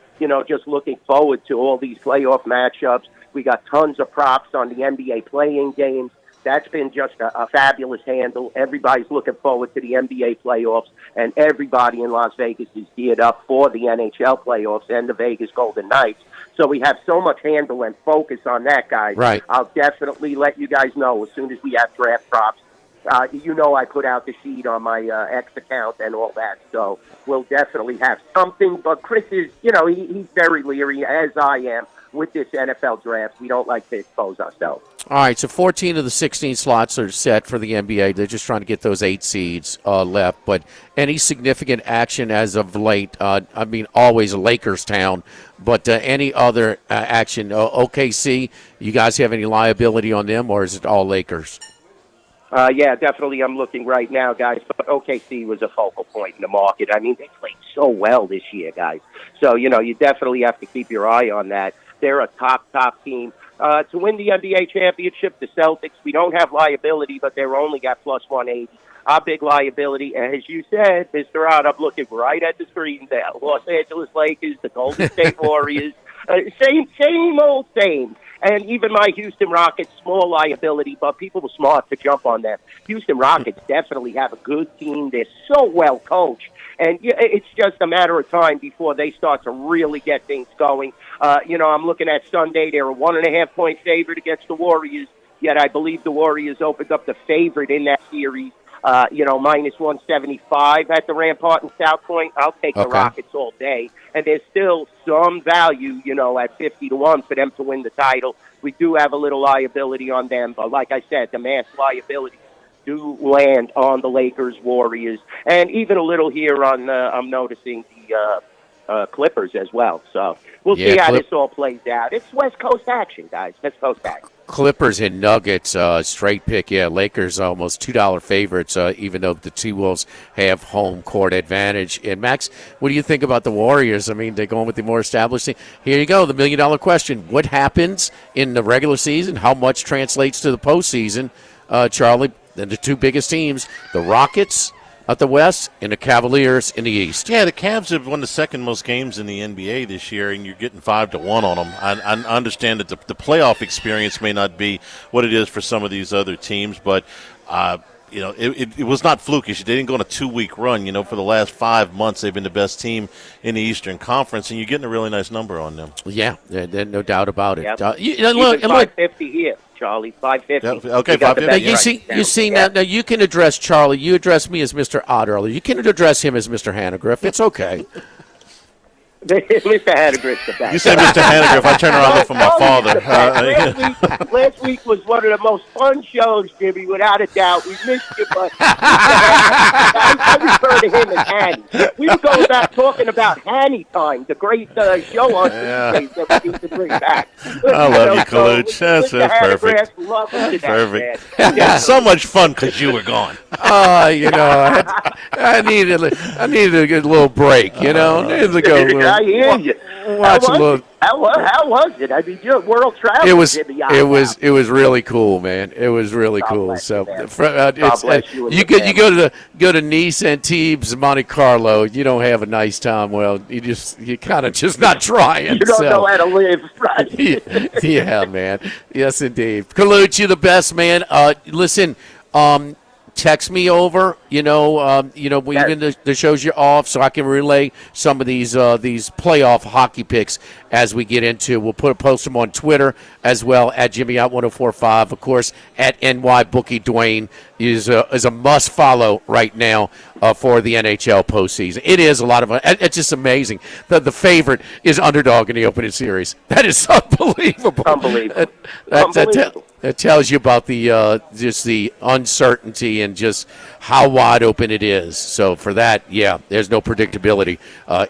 S8: Just looking forward to all these playoff matchups. We got tons of props on the NBA playing games. That's been just a fabulous handle. Everybody's looking forward to the NBA playoffs, and everybody in Las Vegas is geared up for the NHL playoffs and the Vegas Golden Knights. So we have so much handle and focus on that, guys.
S6: Right.
S8: I'll definitely let you guys know as soon as we have draft props. I put out the sheet on my X account and all that. So we'll definitely have something. But Chris is, he's very leery, as I am, with this NFL draft. We don't like to expose ourselves.
S6: All right, so 14 of the 16 slots are set for the NBA. They're just trying to get those 8 seeds left. But any significant action as of late, always a Lakers town, but any other action? OKC, you guys have any liability on them, or is it all Lakers?
S8: Yeah, definitely I'm looking right now, guys. But OKC was a focal point in the market. I mean, they played so well this year, guys. So, you definitely have to keep your eye on that. They're a top team. To win the NBA championship, the Celtics, we don't have liability, but they're only got plus 180. Our big liability, as you said, Mr. Odd, I'm looking right at the screen there. Los Angeles Lakers, the Golden State Warriors, same old same. And even my Houston Rockets, small liability, but people were smart to jump on them. Houston Rockets definitely have a good team. They're so well coached. And it's just a matter of time before they start to really get things going. I'm looking at Sunday. They're a 1.5-point favorite against the Warriors, yet I believe the Warriors opened up the favorite in that series. Minus 175 at the Rampart in South Point. I'll take the Rockets all day. And there's still some value, at 50-1 for them to win the title. We do have a little liability on them, but like I said, the mass liability do land on the Lakers, Warriors, and even a little here on, I'm noticing the Clippers as well. So we'll see how this all plays out. It's West Coast action, guys. West Coast action.
S6: Clippers and Nuggets, straight pick. Yeah, Lakers almost $2 favorites, even though the T-Wolves have home court advantage. And Max, what do you think about the Warriors? I mean, they're going with the more established team. Here you go, the million-dollar question. What happens in the regular season? How much translates to the postseason? Charlie, the two biggest teams, the Rockets out the West and the Cavaliers in the East.
S5: Yeah, the Cavs have won the second most games in the NBA this year, and you're getting 5-1 on them. I understand that the playoff experience may not be what it is for some of these other teams, but it was not flukish. They didn't go on a 2-week run. For the last 5 months, they've been the best team in the Eastern Conference, and you're getting a really nice number on them.
S6: Yeah, no doubt about it.
S8: Yep. Look, 550 here, Charlie. 550.
S5: Okay, 550.
S6: You see now you can address Charlie. You addressed me as Mr. Odd earlier. You can address him as Mr. Hannegriff. It's okay.
S8: Mr. Hannegriff's the best.
S5: You said Mr. Hannegriff. I turn around and look for my father.
S8: Last week was one of the most fun shows, Jimmy, without a doubt. We missed you, but I refer to him as Hanny. We were going back talking about Hanny Time, the great show on Tuesdays that we need to bring back.
S5: I love you, Kaluch. That's perfect. Perfect. Yeah, so much fun because you were gone.
S6: I needed a good little break. Needed to go.
S8: I hear you.
S6: Watch a little.
S8: How was it? I mean, you're world travel.
S6: It was really cool, man. It was really cool.
S8: bless
S6: So
S8: you, man.
S6: you go to Nice, Antibes, Monte Carlo. You don't have a nice time. Well, you kind of just not trying.
S8: You don't know how to live, right?
S6: Yeah, man. Yes, indeed. Kaluch, you the best, man. Listen, text me over. Even the shows you're off, so I can relay some of these playoff hockey picks as we get into. We'll post them on Twitter as well at Jimmy Out 1045. Of course, at NY Bookie Dwayne is a must follow right now for the NHL postseason. It is a lot of fun. It's just amazing. The favorite is underdog in the opening series. That is unbelievable.
S8: Unbelievable.
S6: That tells you about the just the uncertainty and just how wide open it is. So for that, yeah, there's no predictability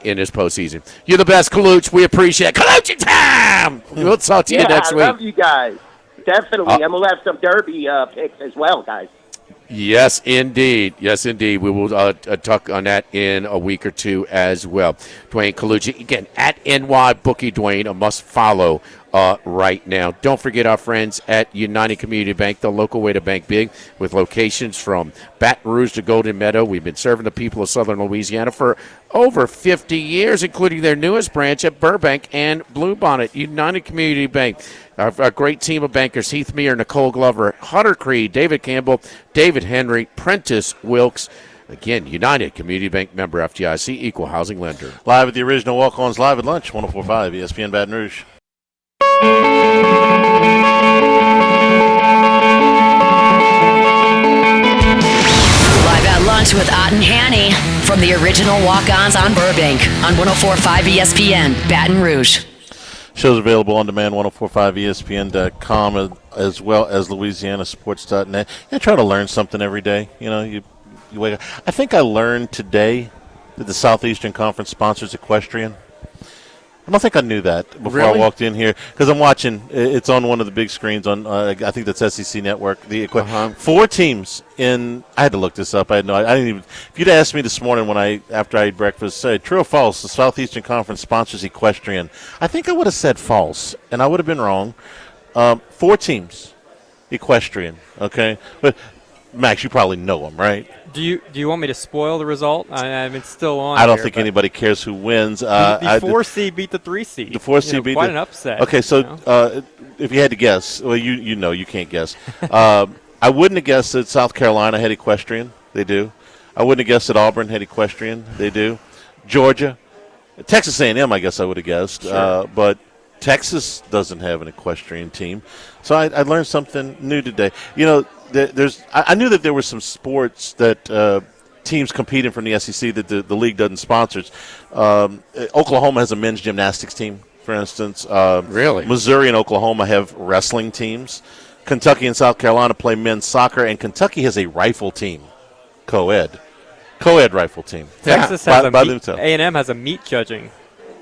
S6: in this postseason. You're the best, Kaluch. We appreciate it. Kaluch time! We'll talk to you next week.
S8: I love you guys. Definitely. And we'll have some Derby picks as well, guys.
S6: Yes, indeed. Yes, indeed. We will talk on that in a week or two as well. Dwayne Kaluch, again, at NY Bookie Dwayne, a must follow right now. Don't forget our friends at United Community Bank, the local way to bank big, with locations from Baton Rouge to Golden Meadow. We've been serving the people of Southern Louisiana for over 50 years, including their newest branch at Burbank and Bluebonnet. United Community Bank. Our great team of bankers, Heath Meyer, Nicole Glover, Hunter Creed, David Campbell, David Henry, Prentice Wilkes. Again, United Community Bank member FDIC, equal housing lender.
S5: Live at the original Walk-Ons Live at Lunch, 104.5 ESPN Baton Rouge.
S1: Live at Lunch with Ott and Hanny from the original Walk-Ons on Burbank on 104.5 ESPN Baton Rouge.
S5: Show's available on demand, 1045ESPN.com, as well as LouisianaSports.net. You try to learn something every day. You wake up. I think I learned today that the Southeastern Conference sponsors equestrian. I don't think I knew that before I walked in here because I'm watching. It's on one of the big screens on. I think that's SEC Network. The 4 teams in. I had to look this up. I didn't even. If you'd asked me this morning after I ate breakfast, say true or false, the Southeastern Conference sponsors equestrian. I think I would have said false, and I would have been wrong. 4 teams, equestrian. Okay, but Max, you probably know them, right?
S7: Do you want me to spoil the result? It's still on.
S5: I don't think anybody cares who wins.
S7: The 4 seed beat the 3 seed.
S5: The 4 seed beat
S7: quite an upset.
S5: Okay, so if you had to guess, well, you can't guess. I wouldn't have guessed that South Carolina had equestrian. They do. I wouldn't have guessed that Auburn had equestrian. They do. Georgia, Texas A&M, I guess I would have guessed.
S7: Sure.
S5: But Texas doesn't have an equestrian team. So I learned something new today. I knew that there were some sports that teams competing from the SEC that the league doesn't sponsor. Oklahoma has a men's gymnastics team, for instance.
S6: Really?
S5: Missouri and Oklahoma have wrestling teams. Kentucky and South Carolina play men's soccer, and Kentucky has a rifle team, co-ed rifle team.
S7: Texas has A&M has a meat judging.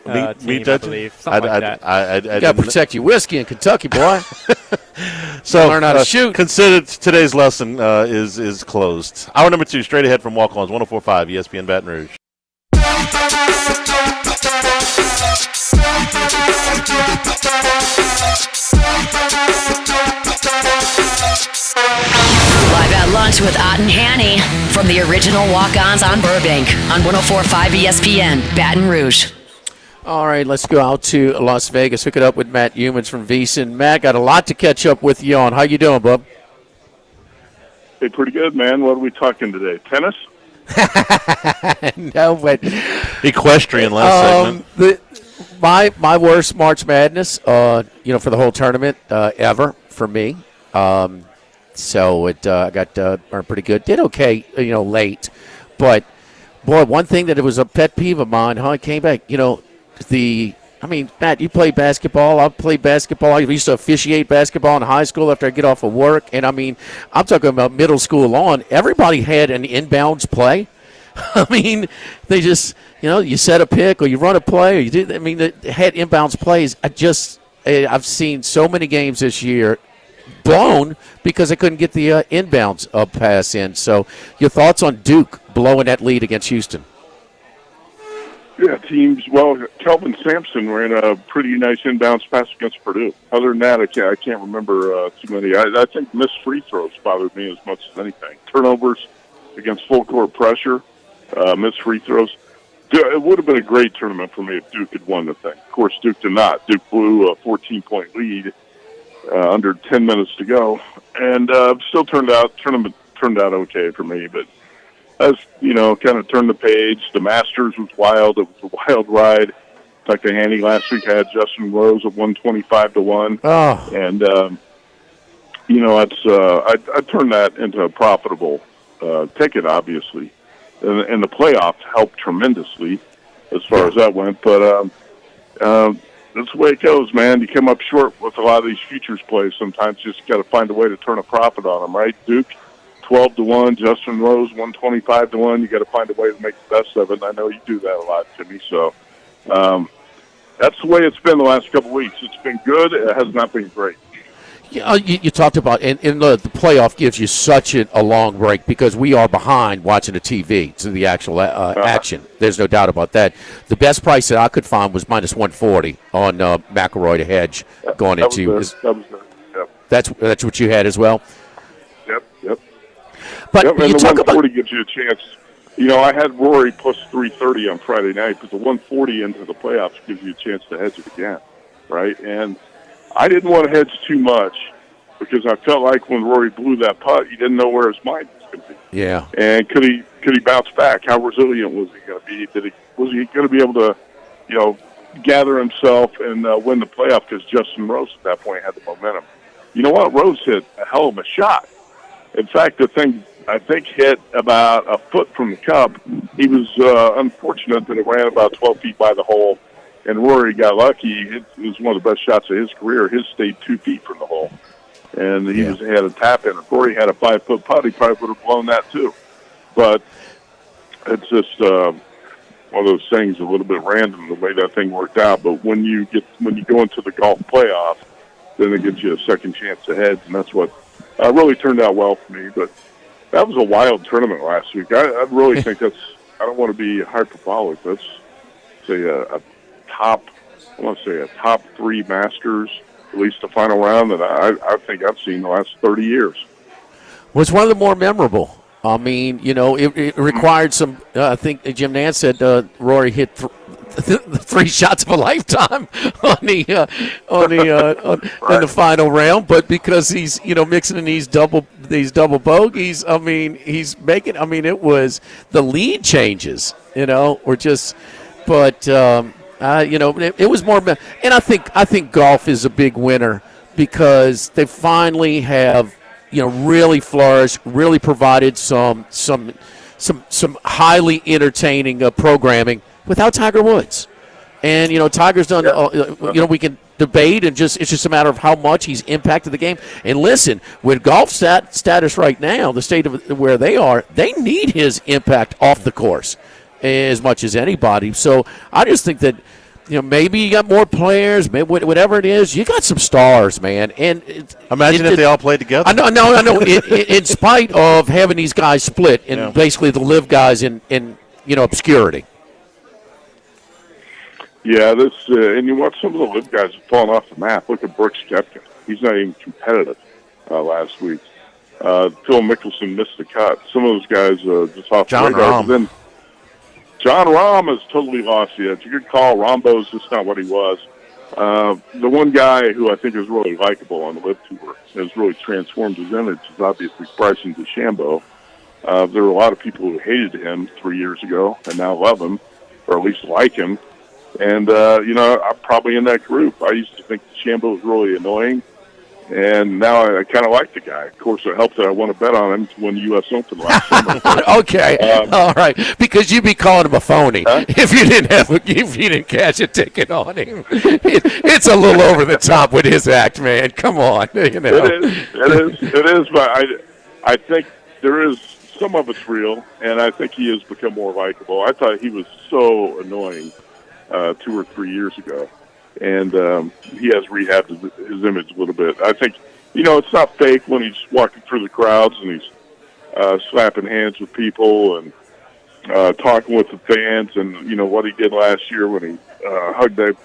S7: Team, I believe. Something like that.
S6: You got to protect your whiskey in Kentucky, boy.
S5: So
S6: learn how to shoot.
S5: Consider today's lesson is closed. Hour number 2, straight ahead from Walk-Ons, 104.5 ESPN Baton Rouge.
S1: Live at Lunch with Ott and Hanny from the original Walk-Ons on Burbank on 104.5 ESPN Baton Rouge.
S6: All right, let's go out to Las Vegas. Hook it up with Matt Humans from VSiN. Matt, got a lot to catch up with you on. How you doing, bub?
S9: Hey, pretty good, man. What are we talking today? Tennis?
S6: No, but
S5: equestrian last segment.
S6: My worst March Madness, for the whole tournament ever for me. So it got pretty good. Did okay, late, but boy, one thing that it was a pet peeve of mine. How I came back, Matt, you play basketball. I played basketball. I used to officiate basketball in high school after I get off of work. And, I'm talking about middle school on. Everybody had an inbounds play. I mean, they just, you set a pick or you run a play or you do. I mean, the head inbounds plays. I've seen so many games this year blown because they couldn't get the inbounds pass in. So, your thoughts on Duke blowing that lead against Houston?
S9: Yeah, Kelvin Sampson ran a pretty nice inbounds pass against Purdue. Other than that, I can't remember too many. I think missed free throws bothered me as much as anything. Turnovers against full court pressure, missed free throws. It would have been a great tournament for me if Duke had won the thing. Of course, Duke did not. Duke blew a 14-point lead under 10 minutes to go, and still turned out okay for me. But as kind of turned the page. The Masters was wild. It was a wild ride. Dr. Haney last week had Justin Rose at 125-1.
S6: Oh,
S9: and I turned that into a profitable ticket, obviously, and the playoffs helped tremendously as far as that went. But that's the way it goes, man. You come up short with a lot of these futures plays. Sometimes you just got to find a way to turn a profit on them, right? Duke 12-1, Justin Rose 125-1. You got to find a way to make the best of it. And I know you do that a lot, Jimmy. So that's the way it's been the last couple of weeks. It's been good. It has not been great.
S6: Yeah, you talked about, and the playoff gives you such a long break because we are behind watching the TV to the actual action. There's no doubt about that. The best price that I could find was minus 140 on McElroy to hedge going into.
S9: Yep.
S6: That's what you had as well.
S9: Yep.
S6: But
S9: and
S6: you
S9: the
S6: talk
S9: 140
S6: about
S9: gives you a chance. I had Rory plus 330 on Friday night, but the 140 into the playoffs gives you a chance to hedge it again, right? And I didn't want to hedge too much because I felt like when Rory blew that putt, he didn't know where his mind was going to be.
S6: Yeah.
S9: And could he bounce back? How resilient was he going to be? Was he going to be able to, gather himself and win the playoff? Because Justin Rose at that point had the momentum. You know what? Rose hit a hell of a shot. In fact, the thing I think hit about a foot from the cup. He was unfortunate that it ran about 12 feet by the hole. And Rory got lucky. It was one of the best shots of his career. His stayed 2 feet from the hole. And he had a tap in. If Rory had a 5-foot putt, he probably would have blown that too. But it's just one of those things, a little bit random, the way that thing worked out. But when you go into the golf playoff, then it gives you a second chance to hedge, and that's what really turned out well for me. But that was a wild tournament last week. I really think I don't want to be hyperbolic. Let's say a top 3 Masters, at least the final round, that I think I've seen the last 30 years.
S6: Was one of the more memorable. I mean, it required some. I think Jim Nance said Rory hit 3 shots of a lifetime in the final round, but because he's mixing in these double bogeys, I mean he's making. I mean it was the lead changes, or just, but. It was more, and I think golf is a big winner because they finally have, really flourished, really provided some highly entertaining programming without Tiger Woods, and Tiger's done. We can debate, and it's just a matter of how much he's impacted the game. And listen, with golf status right now, the state of where they are, they need his impact off the course as much as anybody. So I just think that maybe you got more players, maybe whatever it is, you got some stars, man. And
S5: imagine if they all played together.
S6: I know. In spite of having these guys split and basically the live guys in obscurity.
S9: Yeah, and you watch some of the live guys have fallen off the map. Look at Brooks Koepka. He's not even competitive last week. Phil Mickelson missed the cut. Some of those guys just off the radar. Then John Rahm has totally lost the edge. You could call Rombo's just not what he was. The one guy who I think is really likable on the LIV Tour has really transformed his image is obviously Bryson DeChambeau. There were a lot of people who hated him 3 years ago and now love him, or at least like him. And, I'm probably in that group. I used to think DeChambeau was really annoying, and now I kind of like the guy. Of course, it helped that I won a bet on him to win the U.S. Open last summer.
S6: Okay, all right, because you'd be calling him a phony if you didn't cash a ticket on him. It's a little over the top with his act, man. Come on,
S9: It is, but I think there is some of it's real, and I think he has become more likable. I thought he was so annoying 2 or 3 years ago, and he has rehabbed his image a little bit. I think, it's not fake when he's walking through the crowds and he's slapping hands with people and talking with the fans, and what he did last year when he hugged that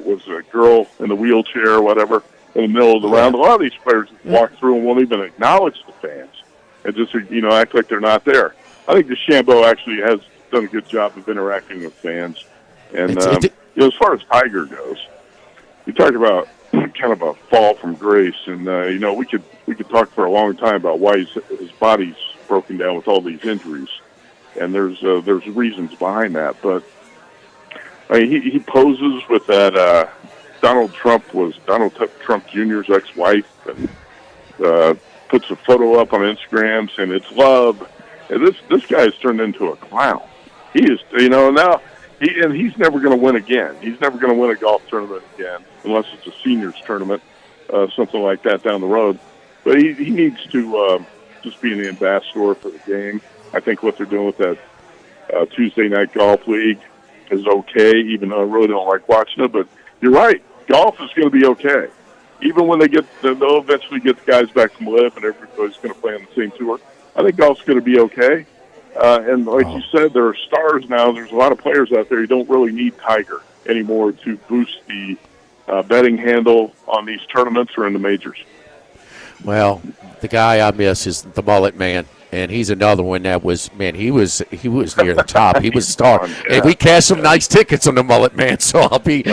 S9: was a girl in the wheelchair or whatever in the middle of the round. A lot of these players walk through and won't even acknowledge the fans and just act like they're not there. I think DeChambeau actually has done a good job of interacting with fans. And as far as Tiger goes, you talk about kind of a fall from grace, and we could talk for a long time about why his body's broken down with all these injuries, and there's reasons behind that. But he poses with that Donald Trump Jr.'s ex-wife, and puts a photo up on Instagram saying it's love. And this guy has turned into a clown. He is, now. He's never going to win again. He's never going to win a golf tournament again, unless it's a seniors tournament, something like that down the road. But he needs to just be an ambassador for the game. I think what they're doing with that Tuesday night golf league is okay, even though I really don't like watching it. But you're right, golf is going to be okay. Even when they'll eventually get the guys back from LIV and everybody's going to play on the same tour. I think golf's going to be okay. And like you said, there are stars now. There's a lot of players out there who don't really need Tiger anymore to boost the betting handle on these tournaments or in the majors.
S6: Well, the guy I miss is the mullet man. And he's another one that was, man, he was near the top. He was a star.
S9: Yeah.
S6: And we cashed some nice tickets on the mullet man, so I'll be,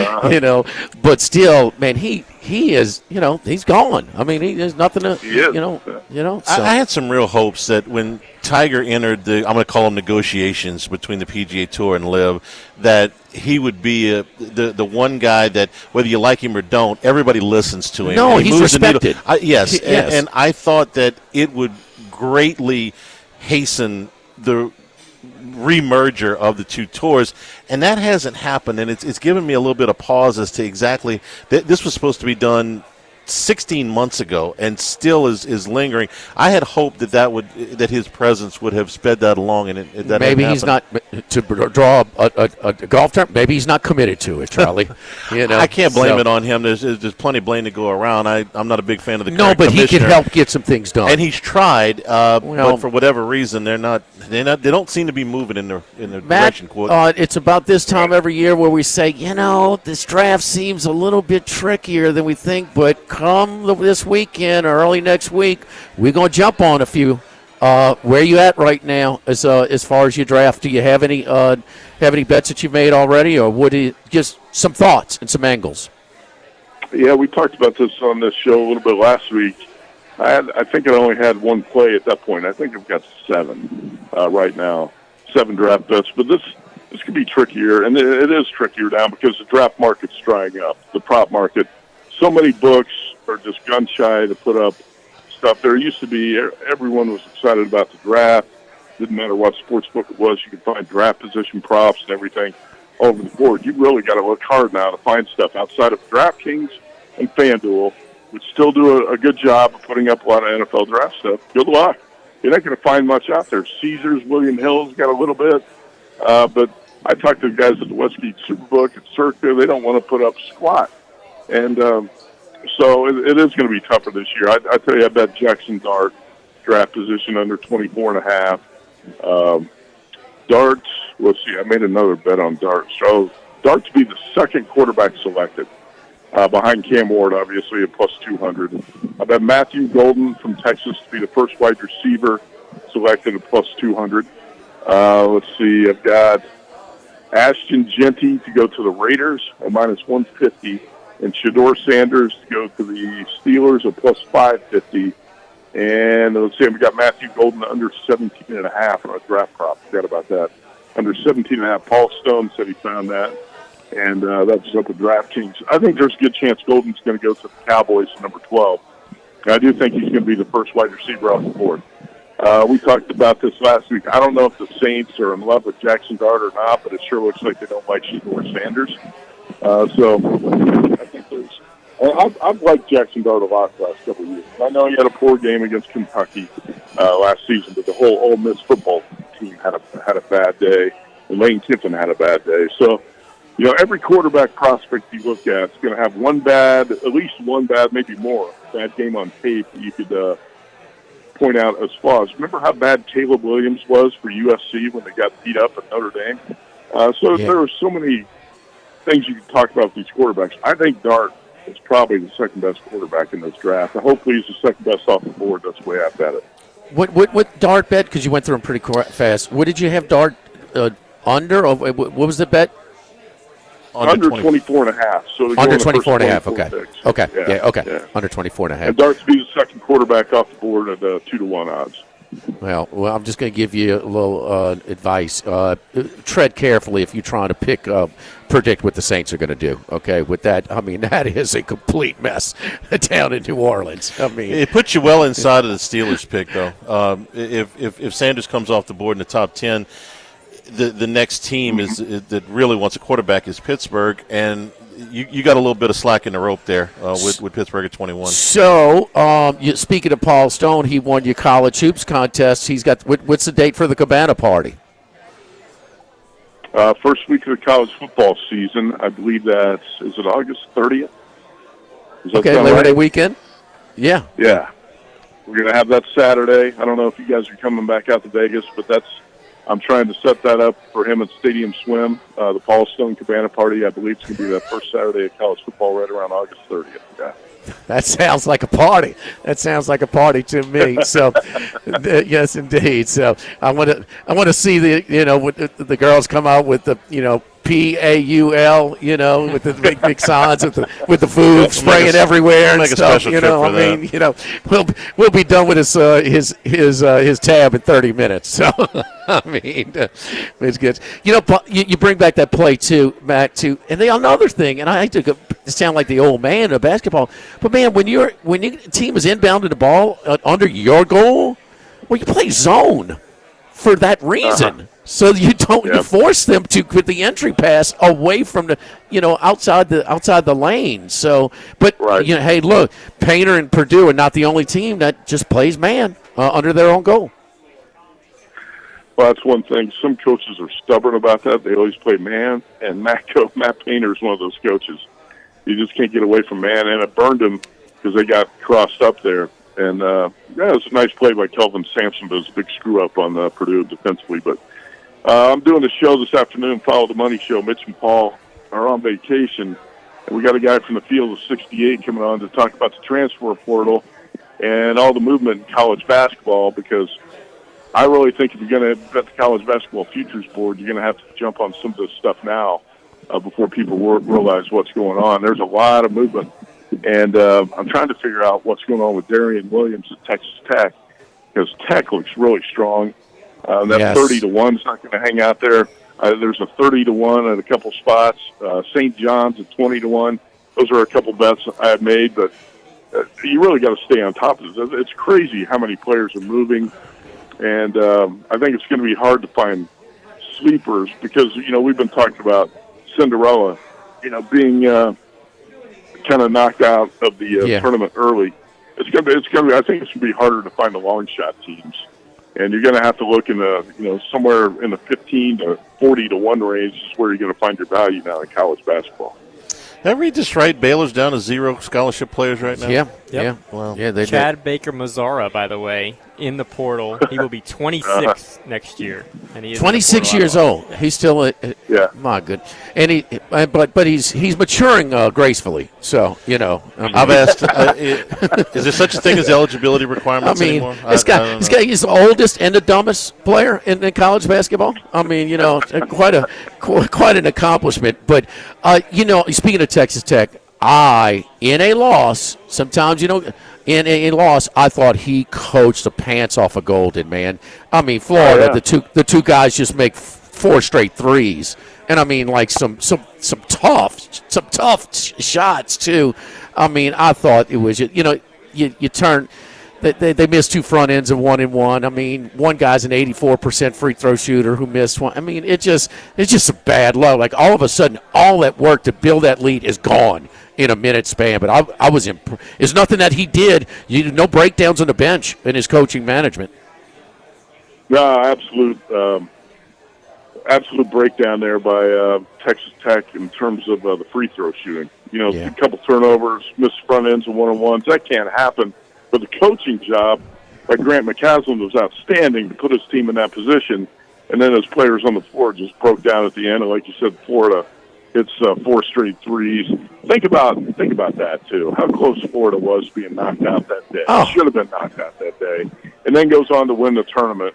S6: but still, man, he is, he's gone. I mean, there's nothing to, So.
S5: I had some real hopes that when Tiger entered I'm going to call them negotiations between the PGA Tour and LIV, that he would be the one guy that, whether you like him or don't, everybody listens to him.
S6: No, he's respected.
S5: Yes.
S6: Yes.
S5: And I thought that it would greatly hasten the remerger of the two tours, and that hasn't happened, and it's given me a little bit of pause as to exactly this was supposed to be done 16 months ago and still is lingering. I had hoped that his presence would have sped that along, and that
S6: maybe he's not to draw a golf term. Maybe he's not committed to it, Charlie.
S5: I can't blame it on him. There's plenty of blame to go around. I'm not a big fan of the current
S6: but he
S5: commissioner.
S6: can help get some things done,
S5: and he's tried. But for whatever reason, they don't seem to be moving in the direction.
S6: It's about this time every year where we say, this draft seems a little bit trickier than we think, but come this weekend or early next week, we're going to jump on a few. Where are you at right now as far as your draft? Do you have any bets that you've made already, or just some thoughts and some angles?
S9: Yeah, we talked about this on this show a little bit last week. I think I only had one play at that point. I think I've got 7 right now, 7 draft bets. But this could be trickier, and it is trickier now because the draft market's drying up. The prop market. So many books are just gun shy to put up stuff. There used to be, everyone was excited about the draft. Didn't matter what sports book it was. You could find draft position props and everything all over the board. You really got to look hard now to find stuff outside of DraftKings and FanDuel, which still do a good job of putting up a lot of NFL draft stuff. Good luck. You're not going to find much out there. Caesars, William Hill's got a little bit. But I talked to the guys at the Westgate Superbook at Circa. They don't want to put up squat. And so it is going to be tougher this year. I tell you, I bet Jackson Dart draft position under 24.5. Darts, let's see, I made another bet on Dart. So Dart to be the second quarterback selected, behind Cam Ward, obviously, at plus 200. I bet Matthew Golden from Texas to be the first wide receiver selected at plus 200. Let's see, I've got Ashton Genty to go to the Raiders at minus 150. And Shador Sanders to go to the Steelers at plus 550. And let's see, we got Matthew Golden under 17.5 on a draft prop. Forgot about that. Under 17.5. Paul Stone said he found that. And that was up at DraftKings. I think there's a good chance Golden's going to go to the Cowboys at number 12. And I do think he's going to be the first wide receiver off the board. We talked about this last week. I don't know if the Saints are in love with Jackson Dart or not, but it sure looks like they don't like Shador Sanders. So I think I've liked Jackson Dart a lot the last couple of years. I know he had a poor game against Kentucky, last season, but the whole Ole Miss football team had a bad day, and Lane Kiffin had a bad day. So, every quarterback prospect you look at is going to have at least one bad, maybe more, bad game on tape that you could point out as flaws. Remember how bad Caleb Williams was for USC when they got beat up at Notre Dame? There are so many things you can talk about with these quarterbacks. I think Dart is probably the second best quarterback in this draft. Hopefully he's the second best off the board. That's the way I've bet it.
S6: What Dart bet? Because you went through them pretty fast. What did you have Dart under? Or what was the bet?
S9: Under 24.5. So
S6: under 24.5. Okay. Okay.
S9: Yeah.
S6: Under 24.5.
S9: And Dart to be the second quarterback off the board at 2-1 odds.
S6: Well, I'm just going to give you a little advice. Tread carefully if you're trying to predict what the Saints are going to do. Okay, with that, that is a complete mess down in New Orleans.
S5: It puts you well inside of the Steelers pick, though. If Sanders comes off the board in the top 10, the next team that really wants a quarterback is Pittsburgh, and you got a little bit of slack in the rope there with Pittsburgh at 21.
S6: So, speaking of Paul Stone, he won your college hoops contest. He's got what's the date for the Cabana party?
S9: First week of the college football season. I believe is it August 30th?
S6: Okay, Labor Day weekend? Yeah.
S9: Yeah. We're going to have that Saturday. I don't know if you guys are coming back out to Vegas, but I'm trying to set that up for him at Stadium Swim, the Paul Stone Cabana party. I believe it's going to be that first Saturday of college football right around August 30th. Yeah.
S6: That sounds like a party. That sounds like a party to me. So, yes, indeed. So I want to see the girls come out with the PAUL, with the big signs with the food spraying everywhere and stuff. We'll be done with his tab in 30 minutes. So it's good. You bring back that play too, Matt. And another thing, and I hate to sound like the old man of basketball, but man, when your team is inbounding the ball under your goal, well, you play zone for that reason. So you don't you force them to put the entry pass away from the outside the lane. So, but hey, look, Painter and Purdue are not the only team that just plays man under their own goal.
S9: Well, that's one thing. Some coaches are stubborn about that. They always play man, and Matt Painter is one of those coaches. You just can't get away from man, and it burned him because they got crossed up there. And it was a nice play by Kelvin Sampson, but it was a big screw up on Purdue defensively. But I'm doing the show this afternoon, Follow the Money Show. Mitch and Paul are on vacation, and we got a guy from the field of 68 coming on to talk about the transfer portal and all the movement in college basketball, because I really think if you're going to bet the College Basketball Futures Board, you're going to have to jump on some of this stuff now before people realize what's going on. There's a lot of movement, and I'm trying to figure out what's going on with Darian Williams at Texas Tech, because Tech looks really strong. That 30-1 is not going to hang out there. There's a 30-1 at a couple spots. St. John's at 20-1. Those are a couple bets I have made, but you really got to stay on top of this. It's crazy how many players are moving, and I think it's going to be hard to find sleepers because we've been talking about Cinderella, being kind of knocked out of the tournament early. It's going to be. I think it's going to be harder to find the long shot teams. And you're going to have to look in the, somewhere in the 15 to 40 to 1 range is where you're going to find your value now in college basketball.
S5: Did I read this right? Baylor's down to 0 scholarship players right now?
S6: Yeah.
S5: Wow.
S6: Yeah,
S7: Chad Baker Mazzara, by the way, in the portal. He will be 26 next year, and he is
S6: 26 years old. He's still my good, and but he's maturing gracefully. So
S5: I've asked, is there such a thing as eligibility requirements anymore?
S6: He's the oldest and the dumbest player in college basketball. Quite an accomplishment. But speaking of Texas Tech, in a loss, sometimes in a loss, I thought he coached the pants off of Golden, man. Florida, the two guys just make 4 straight threes, and some tough shots too. I thought it was you turn. They missed 2 front ends of 1 and 1. One guy's an 84% free throw shooter who missed one. it's just a bad luck. Like all of a sudden, all that work to build that lead is gone in a minute span. But I was it's nothing that he did. No breakdowns on the bench in his coaching management.
S9: No, absolute breakdown there by Texas Tech in terms of the free throw shooting. You know, a couple turnovers, missed front ends and one-on-ones. That can't happen. But the coaching job by Grant McCaslin was outstanding to put his team in that position. And then his players on the floor just broke down at the end. And like you said, Florida hits 4 straight threes. Think about that, too, how close Florida was being knocked out that day. Should have been knocked out that day. And then goes on to win the tournament.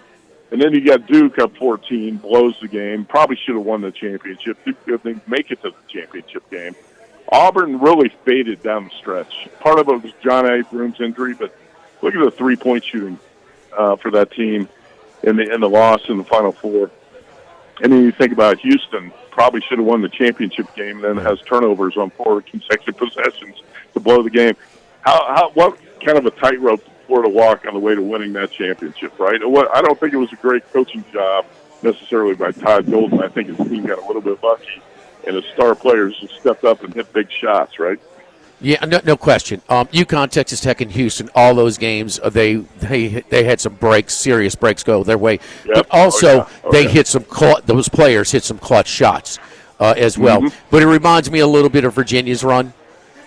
S9: And then you got Duke up 14, blows the game. Probably should have won the championship. Duke didn't make it to the championship game. Auburn really faded down the stretch. Part of it was John Abrams' injury, but look at the three-point shooting for that team in the loss in the Final Four. And then you think about Houston, probably should have won the championship game, and then has turnovers on 4 consecutive possessions to blow the game. What kind of a tightrope did Florida walk on the way to winning that championship, right? I don't think it was a great coaching job necessarily by Todd Golden. I think his team got a little bit lucky, and his star players just stepped up and hit big shots, right?
S6: Yeah, no question. UConn, Texas Tech, and Houston, all those games, they had some breaks, serious breaks go their way. Yep. But also, they hit some those players hit some clutch shots as well. Mm-hmm. But it reminds me a little bit of Virginia's run.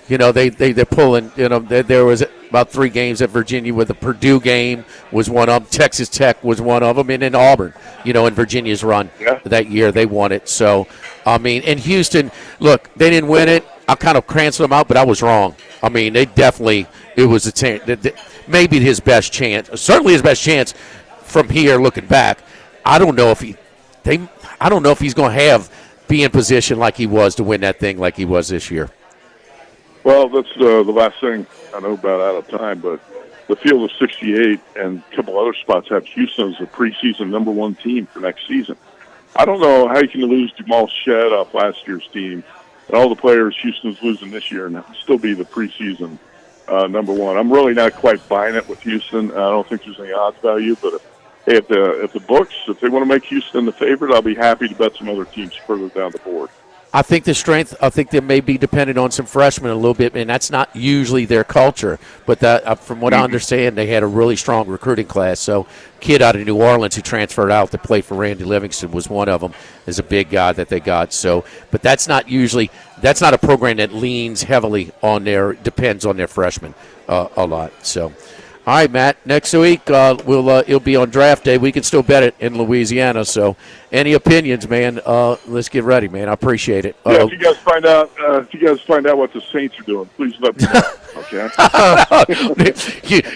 S6: You know, they're pulling. You know, there was about 3 games at Virginia where the Purdue game was one of them. Texas Tech was one of them, and then Auburn. You know, in Virginia's run that year, they won it. So, I mean, and Houston, look, they didn't win it. I kind of canceled them out, but I was wrong. I mean, it was maybe his best chance. Certainly his best chance from here looking back. I don't know if he's going to be in position like he was to win that thing like he was this year.
S9: Well, that's the last thing I know about out of time, but the field of 68 and a couple other spots have Houston as a preseason number 1 team for next season. I don't know how you can lose Jamal Shedd off last year's team and all the players Houston's losing this year and still be the preseason number 1. I'm really not quite buying it with Houston. I don't think there's any odds value, but if the books, if they want to make Houston the favorite, I'll be happy to bet some other teams further down the board.
S6: I think they may be dependent on some freshmen a little bit, and that's not usually their culture. But from what I understand, they had a really strong recruiting class. So, kid out of New Orleans who transferred out to play for Randy Livingston was one of them. Is a big guy that they got. So, but that's not a program that leans heavily on depends on their freshmen a lot. So. All right, Matt. Next week it'll be on draft day. We can still bet it in Louisiana. So, any opinions, man? Let's get ready, man. I appreciate it.
S9: Yeah, if you guys find out what the Saints are doing, please let me know. Okay.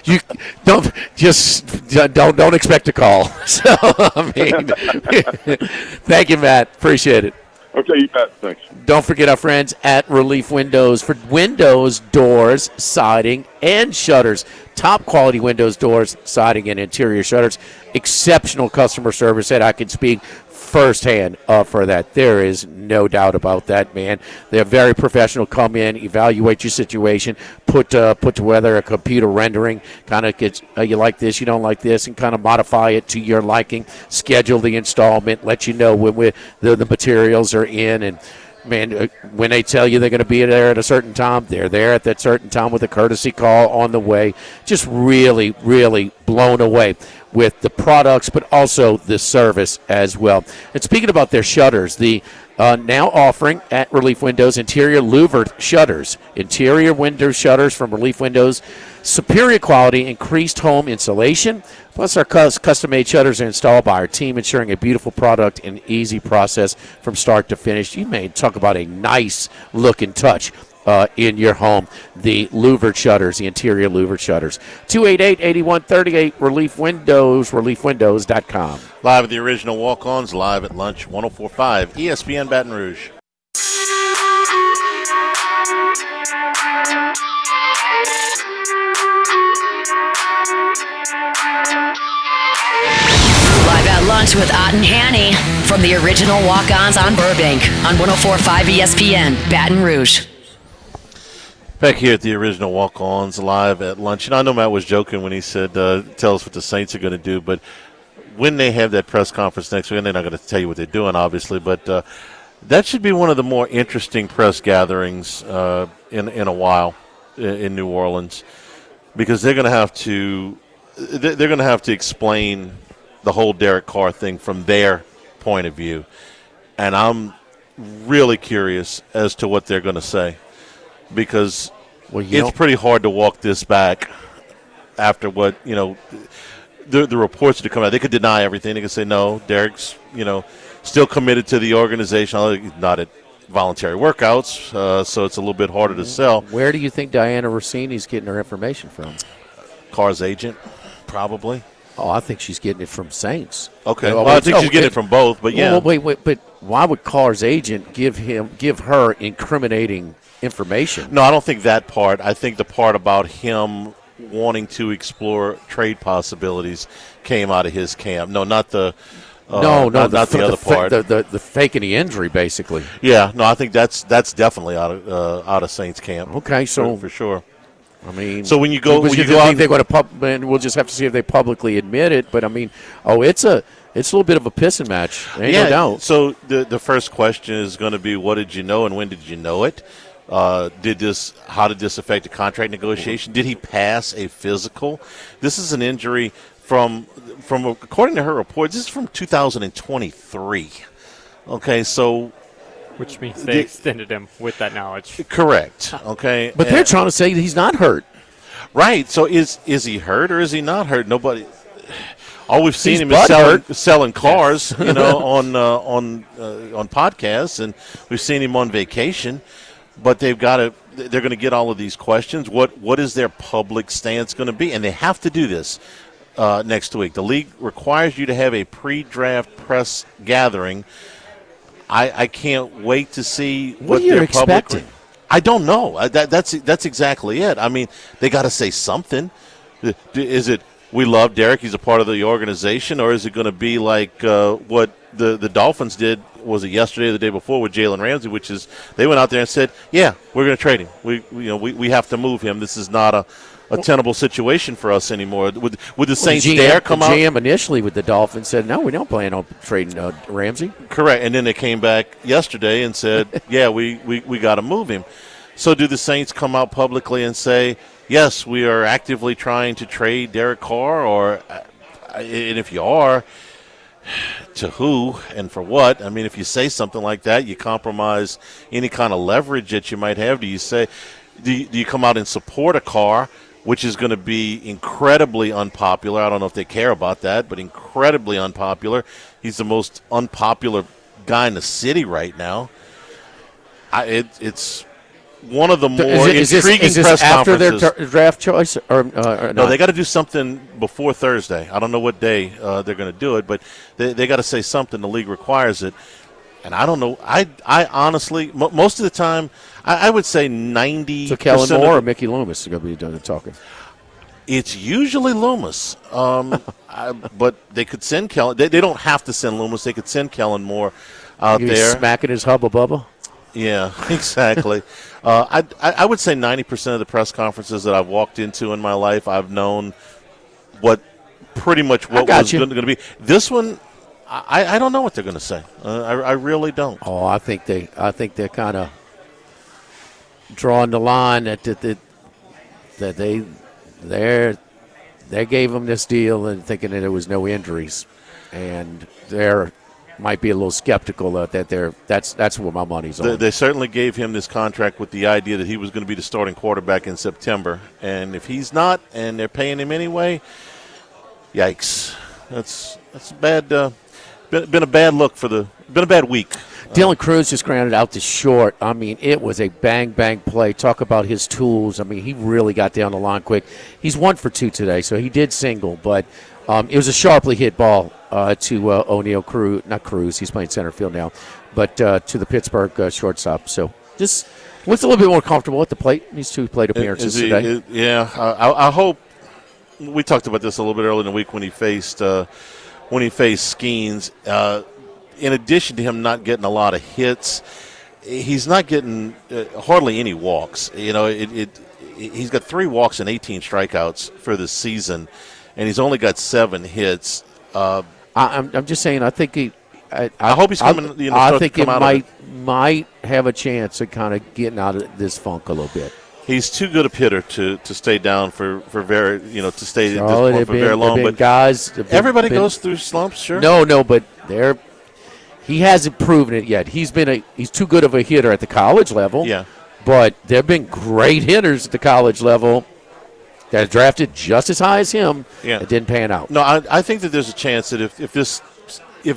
S6: you don't expect a call. So, I mean, thank you, Matt. Appreciate it.
S9: Okay, you bet. Thanks.
S6: Don't forget our friends at Relief Windows for windows, doors, siding, and shutters. Top quality windows, doors, siding, and interior shutters. Exceptional customer service that I can speak firsthand for that. There is no doubt about that, man. They're very professional. Come in, evaluate your situation, put together a computer rendering, kind of gets you like this, you don't like this, and kind of modify it to your liking. Schedule the installment, let you know when the materials are in, and man, when they tell you they're going to be there at a certain time, they're there at that certain time with a courtesy call on the way. Just really, really blown away with the products, but also the service as well. And speaking about their shutters, the now offering at Relief Windows interior louvered shutters. Interior window shutters from Relief Windows. Superior quality, increased home insulation. Plus, our custom-made shutters are installed by our team, ensuring a beautiful product and easy process from start to finish. You may talk about a nice looking touch in your home. The louvered shutters, the interior louvered shutters. 288-8138, Relief Windows, reliefwindows.com.
S5: Live at the original walk-ons, live at lunch, 104.5 ESPN Baton Rouge.
S1: Live at lunch with Ott and Hanny from the original walk-ons on Burbank on 104.5 ESPN Baton Rouge.
S5: Back here at the original walk-ons, live at lunch. And I know Matt was joking when he said, tell us what the Saints are going to do. But when they have that press conference next week, and they're not going to tell you what they're doing, obviously, but that should be one of the more interesting press gatherings in a while in New Orleans, because they're going to have to explain the whole Derek Carr thing from their point of view. And I'm really curious as to what they're going to say, because it's pretty hard to walk this back after what, the reports that come out. They could deny everything. They could say, no, Derek's, still committed to the organization, although he's not at voluntary workouts, so it's a little bit harder to sell.
S6: Where do you think Diana Rossini's getting her information from?
S5: Carr's agent, probably.
S6: Oh, I think she's getting it from Saints.
S5: Okay. Well, I think she's getting it from both, but yeah.
S6: Well, wait, but why would Carr's agent give her incriminating information?
S5: No, I don't think that part. I think the part about him wanting to explore trade possibilities came out of his camp. No, not the not the other part.
S6: The faking the injury, basically.
S5: Yeah, no, I think that's definitely out of Saints camp.
S6: Okay, so
S5: for sure.
S6: I mean,
S5: so when you go out,
S6: they're going to and we'll just have to see if they publicly admit it. But I mean, it's a little bit of a pissing match. Ain't no doubt.
S5: So the first question is going to be, what did you know and when did you know it? How did this affect the contract negotiation? Did he pass a physical? This is an injury from according to her report, this is from 2023. Okay, so.
S7: Which means they extended him with that knowledge.
S5: Correct. Okay.
S6: But they're trying to say that he's not hurt.
S5: Right. So is he hurt or is he not hurt? Nobody. All we've seen him is selling cars, on podcasts, and we've seen him on vacation. But they're going to get all of these questions. What is their public stance going to be? And they have to do this next week. The league requires you to have a pre-draft press gathering. I can't wait to see what
S6: you're
S5: they're
S6: expecting.
S5: I don't know. That's exactly it. I mean, they got to say something. Is it we love Derek, he's a part of the organization, or is it going to be like what the Dolphins did? Was it yesterday or the day before with Jalen Ramsey? Which is they went out there and said, "Yeah, we're going to trade him. We have to move him. This is not a tenable situation for us anymore." Would the Saints dare come out?
S6: The GM initially with the Dolphins said, "No, we don't plan on trading Ramsey."
S5: Correct, and then they came back yesterday and said, "Yeah, we got to move him." So do the Saints come out publicly and say, "Yes, we are actively trying to trade Derek Carr," or and if you are, to who and for what? I mean, if you say something like that, you compromise any kind of leverage that you might have. Do you come out and support a Carr, which is going to be incredibly unpopular? I don't know if they care about that, but incredibly unpopular. He's the most unpopular guy in the city right now. It's one of the more intriguing press
S6: after
S5: conferences.
S6: Their draft choice, or no?
S5: They got to do something before Thursday. I don't know what day they're going to do it, but they got to say something. The league requires it, and I don't know. I honestly, most of the time, I would say 90%.
S6: So Kellen Moore or Mickey Loomis are going to be doing the talking.
S5: It's usually Loomis, but they could send Kellen. They don't have to send Loomis. They could send Kellen Moore out there.
S6: Smacking his hubba bubba.
S5: Yeah, exactly. I would say 90% of the press conferences that I've walked into in my life, I've known pretty much what was going to be. This one, I don't know what they're going to say. I really don't.
S6: Oh, I think they're kind of drawing the line that they gave him this deal and thinking that there was no injuries, and they're might be a little skeptical that's where my money's on.
S5: They certainly gave him this contract with the idea that he was going to be the starting quarterback in September, and if he's not, and they're paying him anyway, yikes! That's bad. Been a bad look been a bad week.
S6: Dylan Cruz just grounded out to short. I mean, it was a bang play. Talk about his tools. I mean, he really got down the line quick. He's 1 for 2 today, so he did single, but it was a sharply hit ball to O'Neal Cruz. Not Cruz, he's playing center field now, but to the Pittsburgh shortstop. So just looks a little bit more comfortable at the plate. These 2 plate appearances today.
S5: I hope. We talked about this a little bit earlier in the week when he faced Skeens. In addition to him not getting a lot of hits, he's not getting hardly any walks. He's got 3 walks and 18 strikeouts for the season, and he's only got 7 hits.
S6: I'm just saying. I think I
S5: hope he's coming.
S6: I think it might have a chance of kind of getting out of this funk a little bit.
S5: He's too good a hitter to stay down for very to stay at this
S6: Charlotte,
S5: point for very long. But
S6: everybody
S5: goes through slumps, sure.
S6: No, but he hasn't proven it yet. He's too good of a hitter at the college level.
S5: Yeah.
S6: But there have been great hitters at the college level that are drafted just as high as him.
S5: Yeah.
S6: It didn't pan out.
S5: No, I think that there's a chance that if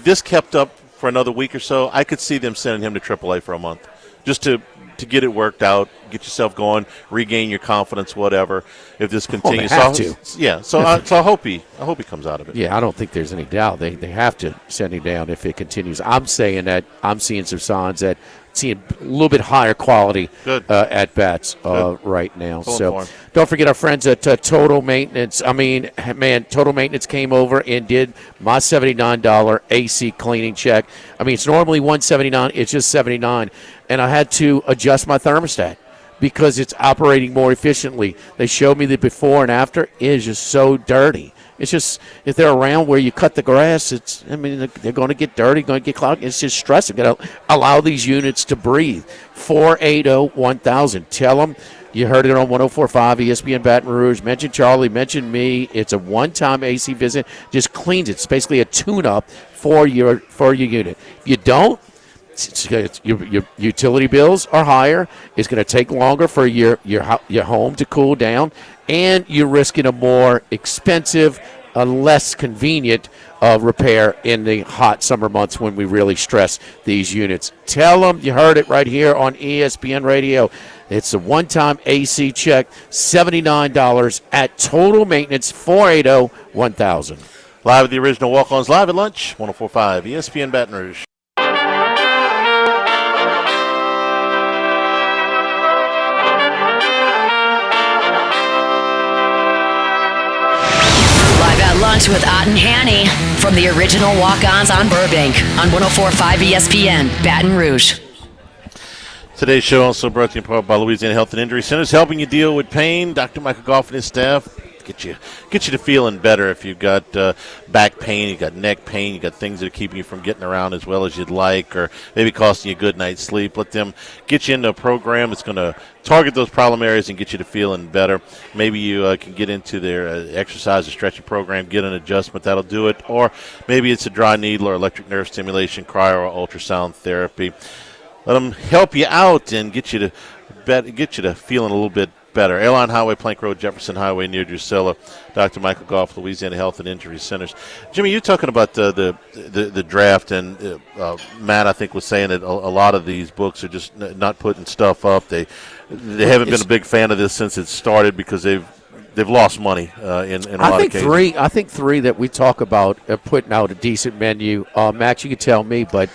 S5: this kept up for another week or so, I could see them sending him to AAA for a month, just to get it worked out, get yourself going, regain your confidence, whatever. If this continues,
S6: they have to.
S5: Yeah. So I hope he comes out of it.
S6: Yeah, I don't think there's any doubt they have to send him down if it continues. I'm saying that I'm seeing some signs that seeing a little bit higher quality at bats right now. So don't forget our friends at Total Maintenance. I mean, man, Total Maintenance came over and did my $79 AC cleaning check. I mean, it's normally $179. It's just $79, and I had to adjust my thermostat because it's operating more efficiently. They showed me the before and after. It is just so dirty. It's just, if they're around where you cut the grass, they're going to get dirty, going to get clogged. It's just stressing. Got to allow these units to breathe. 480-1000. Tell them you heard it on 104.5 ESPN Baton Rouge. Mention Charlie, mention me. It's a one-time AC visit. Just cleans it. It's basically a tune-up for your unit. If you don't, your utility bills are higher. It's going to take longer for your home to cool down, and you're risking a more expensive, less convenient repair in the hot summer months when we really stress these units. Tell them you heard it right here on ESPN Radio. It's a one-time AC check, $79 at Total Maintenance, 480-1000.
S5: Live at the original Walk-Ons, live at lunch, 104.5 ESPN Baton Rouge.
S1: Lunch with Ott and Hanny from the original Walk-Ons on Burbank on 104.5 ESPN, Baton Rouge.
S5: Today's show also brought to you in part by Louisiana Health and Injury Centers, helping you deal with pain. Dr. Michael Goff and his staff get you to feeling better. If you've got back pain, you got neck pain, you got things that are keeping you from getting around as well as you'd like, or maybe costing you a good night's sleep. Let them get you into a program that's going to target those problem areas and get you to feeling better. Maybe you can get into their exercise or stretching program, get an adjustment, that'll do it. Or maybe it's a dry needle or electric nerve stimulation, cryo or ultrasound therapy. Let them help you out and get you to feeling a little bit better. Airline Highway, Plank Road, Jefferson Highway near Drusilla. Dr. Michael Goff, Louisiana Health and Injury Centers. Jimmy, you're talking about the draft, and Matt, I think, was saying that a lot of these books are just not putting stuff up. They haven't been a big fan of this since it started because they've lost money in a lot of cases.
S6: I think three that we talk about are putting out a decent menu. Max, you can tell me, but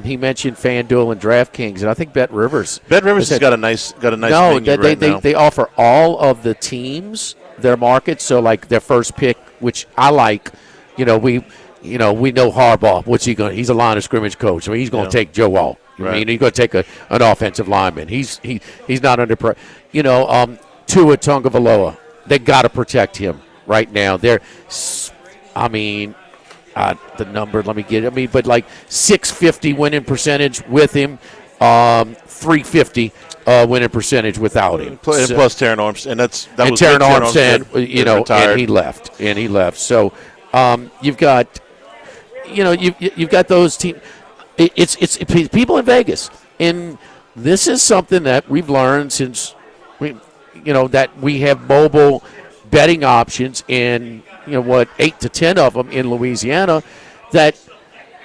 S6: he mentioned FanDuel and DraftKings, and I think Bet Rivers.
S5: Bet Rivers has got a nice menu right now.
S6: They offer all of the teams their market. So like their first pick, which I like, we know Harbaugh. What's he going? He's a line of scrimmage coach. I mean, he's going to take Joe Wall.
S5: Right.
S6: I mean, he's going to take an offensive lineman. He's not under pressure. Tua Tagovailoa. They got to protect him right now. The number, let me get it. But like 650 winning percentage with him, 350 winning percentage without him.
S5: Plus Terron Armstead, and
S6: Terron Armstead, and he left. So you've got, you've got those teams. It's people in Vegas, and this is something that we've learned since that we have mobile betting options in 8 to 10 of them in Louisiana. That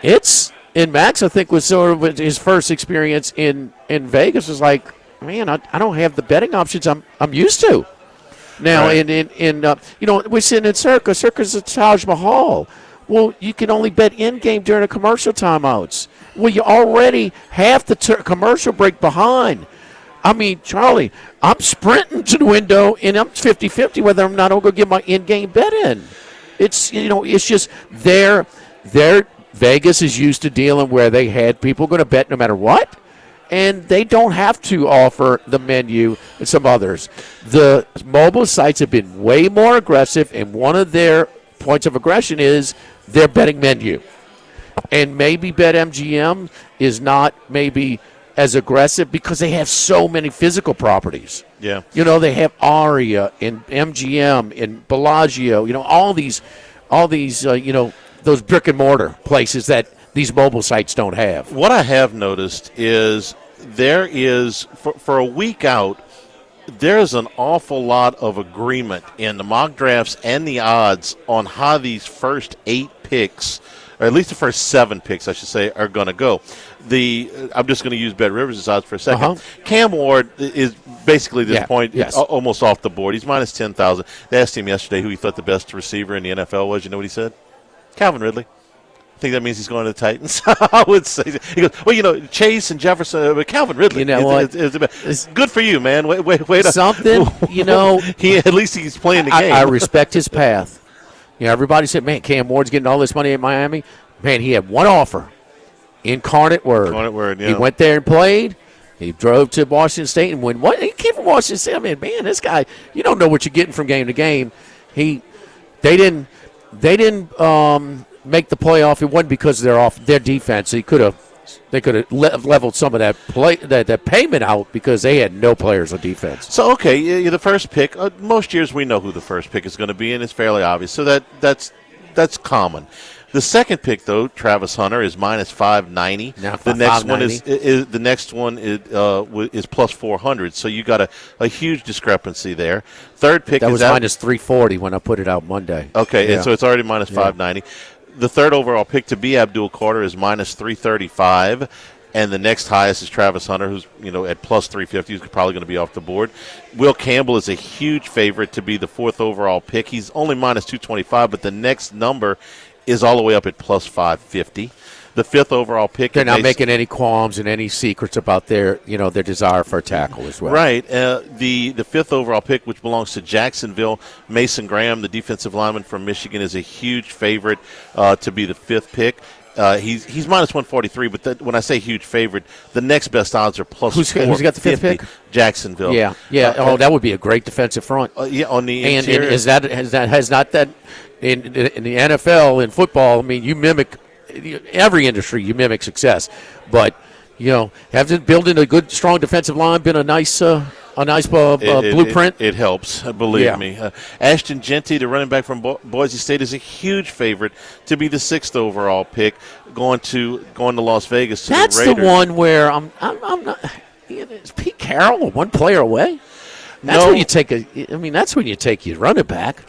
S6: and Max, I think, was sort of his first experience in Vegas. Was like, man, I don't have the betting options I'm used to now.
S5: Right.
S6: We're sitting in Circa. Circa's a Taj Mahal. Well, you can only bet in-game during the commercial timeouts. Well, you already have the commercial break behind. I mean, Charlie, I'm sprinting to the window, and I'm 50-50 whether I'm not going to get my in-game bet in. It's just their Vegas is used to dealing where they had people going to bet no matter what, and they don't have to offer the menu and some others. The mobile sites have been way more aggressive, and one of their points of aggression is their betting menu. And maybe BetMGM is not maybe as aggressive because they have so many physical properties.
S5: Yeah.
S6: You know, they have Aria and MGM and Bellagio, you know, all these you know, those brick and mortar places that these mobile sites don't have.
S5: What I have noticed is there is, for a week out, there's an awful lot of agreement in the mock drafts and the odds on how these first 8 picks, or at least the first 7 picks, I should say, are going to go. I'm just going to use Bet Rivers' odds for a second. Cam Ward is basically at this point almost off the board. He's minus 10,000. They asked him yesterday who he thought the best receiver in the NFL was. You know what he said? Calvin Ridley. I think that means he's going to the Titans. I would say. He goes, well, you know, Chase and Jefferson, but Calvin Ridley.
S6: You know what?
S5: It's good for you, man. Wait
S6: something, you know.
S5: At least he's playing the game.
S6: I respect his path. You know, everybody said, man, Cam Ward's getting all this money in Miami. Man, he had one offer. Incarnate Word.
S5: Incarnate Word, yeah.
S6: He went there and played. He drove to Washington State and won. He came from Washington State. I mean, man, this guy, you don't know what you're getting from game to game. They didn't make the playoff. It wasn't because of their defense. They could have leveled some of that payment out because they had no players on defense.
S5: So okay, the first pick. Most years we know who the first pick is going to be, and it's fairly obvious. So that's common. The second pick, though, Travis Hunter, is minus 590. The next one is plus 400. So you got a huge discrepancy there. Third pick
S6: was minus 340 when I put it out Monday.
S5: Okay,
S6: yeah.
S5: And so it's already minus 590. The third overall pick to be Abdul Carter is minus 335. And the next highest is Travis Hunter, who's at plus 350. He's probably going to be off the board. Will Campbell is a huge favorite to be the fourth overall pick. He's only minus 225, but the next number is all the way up at plus 550. The fifth overall pick.
S6: They're not making any qualms and any secrets about their desire for a tackle as well.
S5: Right. The fifth overall pick, which belongs to Jacksonville, Mason Graham, the defensive lineman from Michigan, is a huge favorite to be the fifth pick. He's minus 143, but when I say huge favorite, the next best odds are plus
S6: Who's got the fifth pick?
S5: Jacksonville.
S6: Yeah. That would be a great defensive front.
S5: On the
S6: interior. And has not that in the NFL in football? I mean, you mimic every industry. You mimic success, but having building a good, strong defensive line been a nice blueprint.
S5: It helps, believe me. Ashton Genty, the running back from Boise State, is a huge favorite to be the sixth overall pick, going to Las Vegas.
S6: That's the one where I'm not. Is Pete Carroll one player away? That's when you take that's when you take your running back.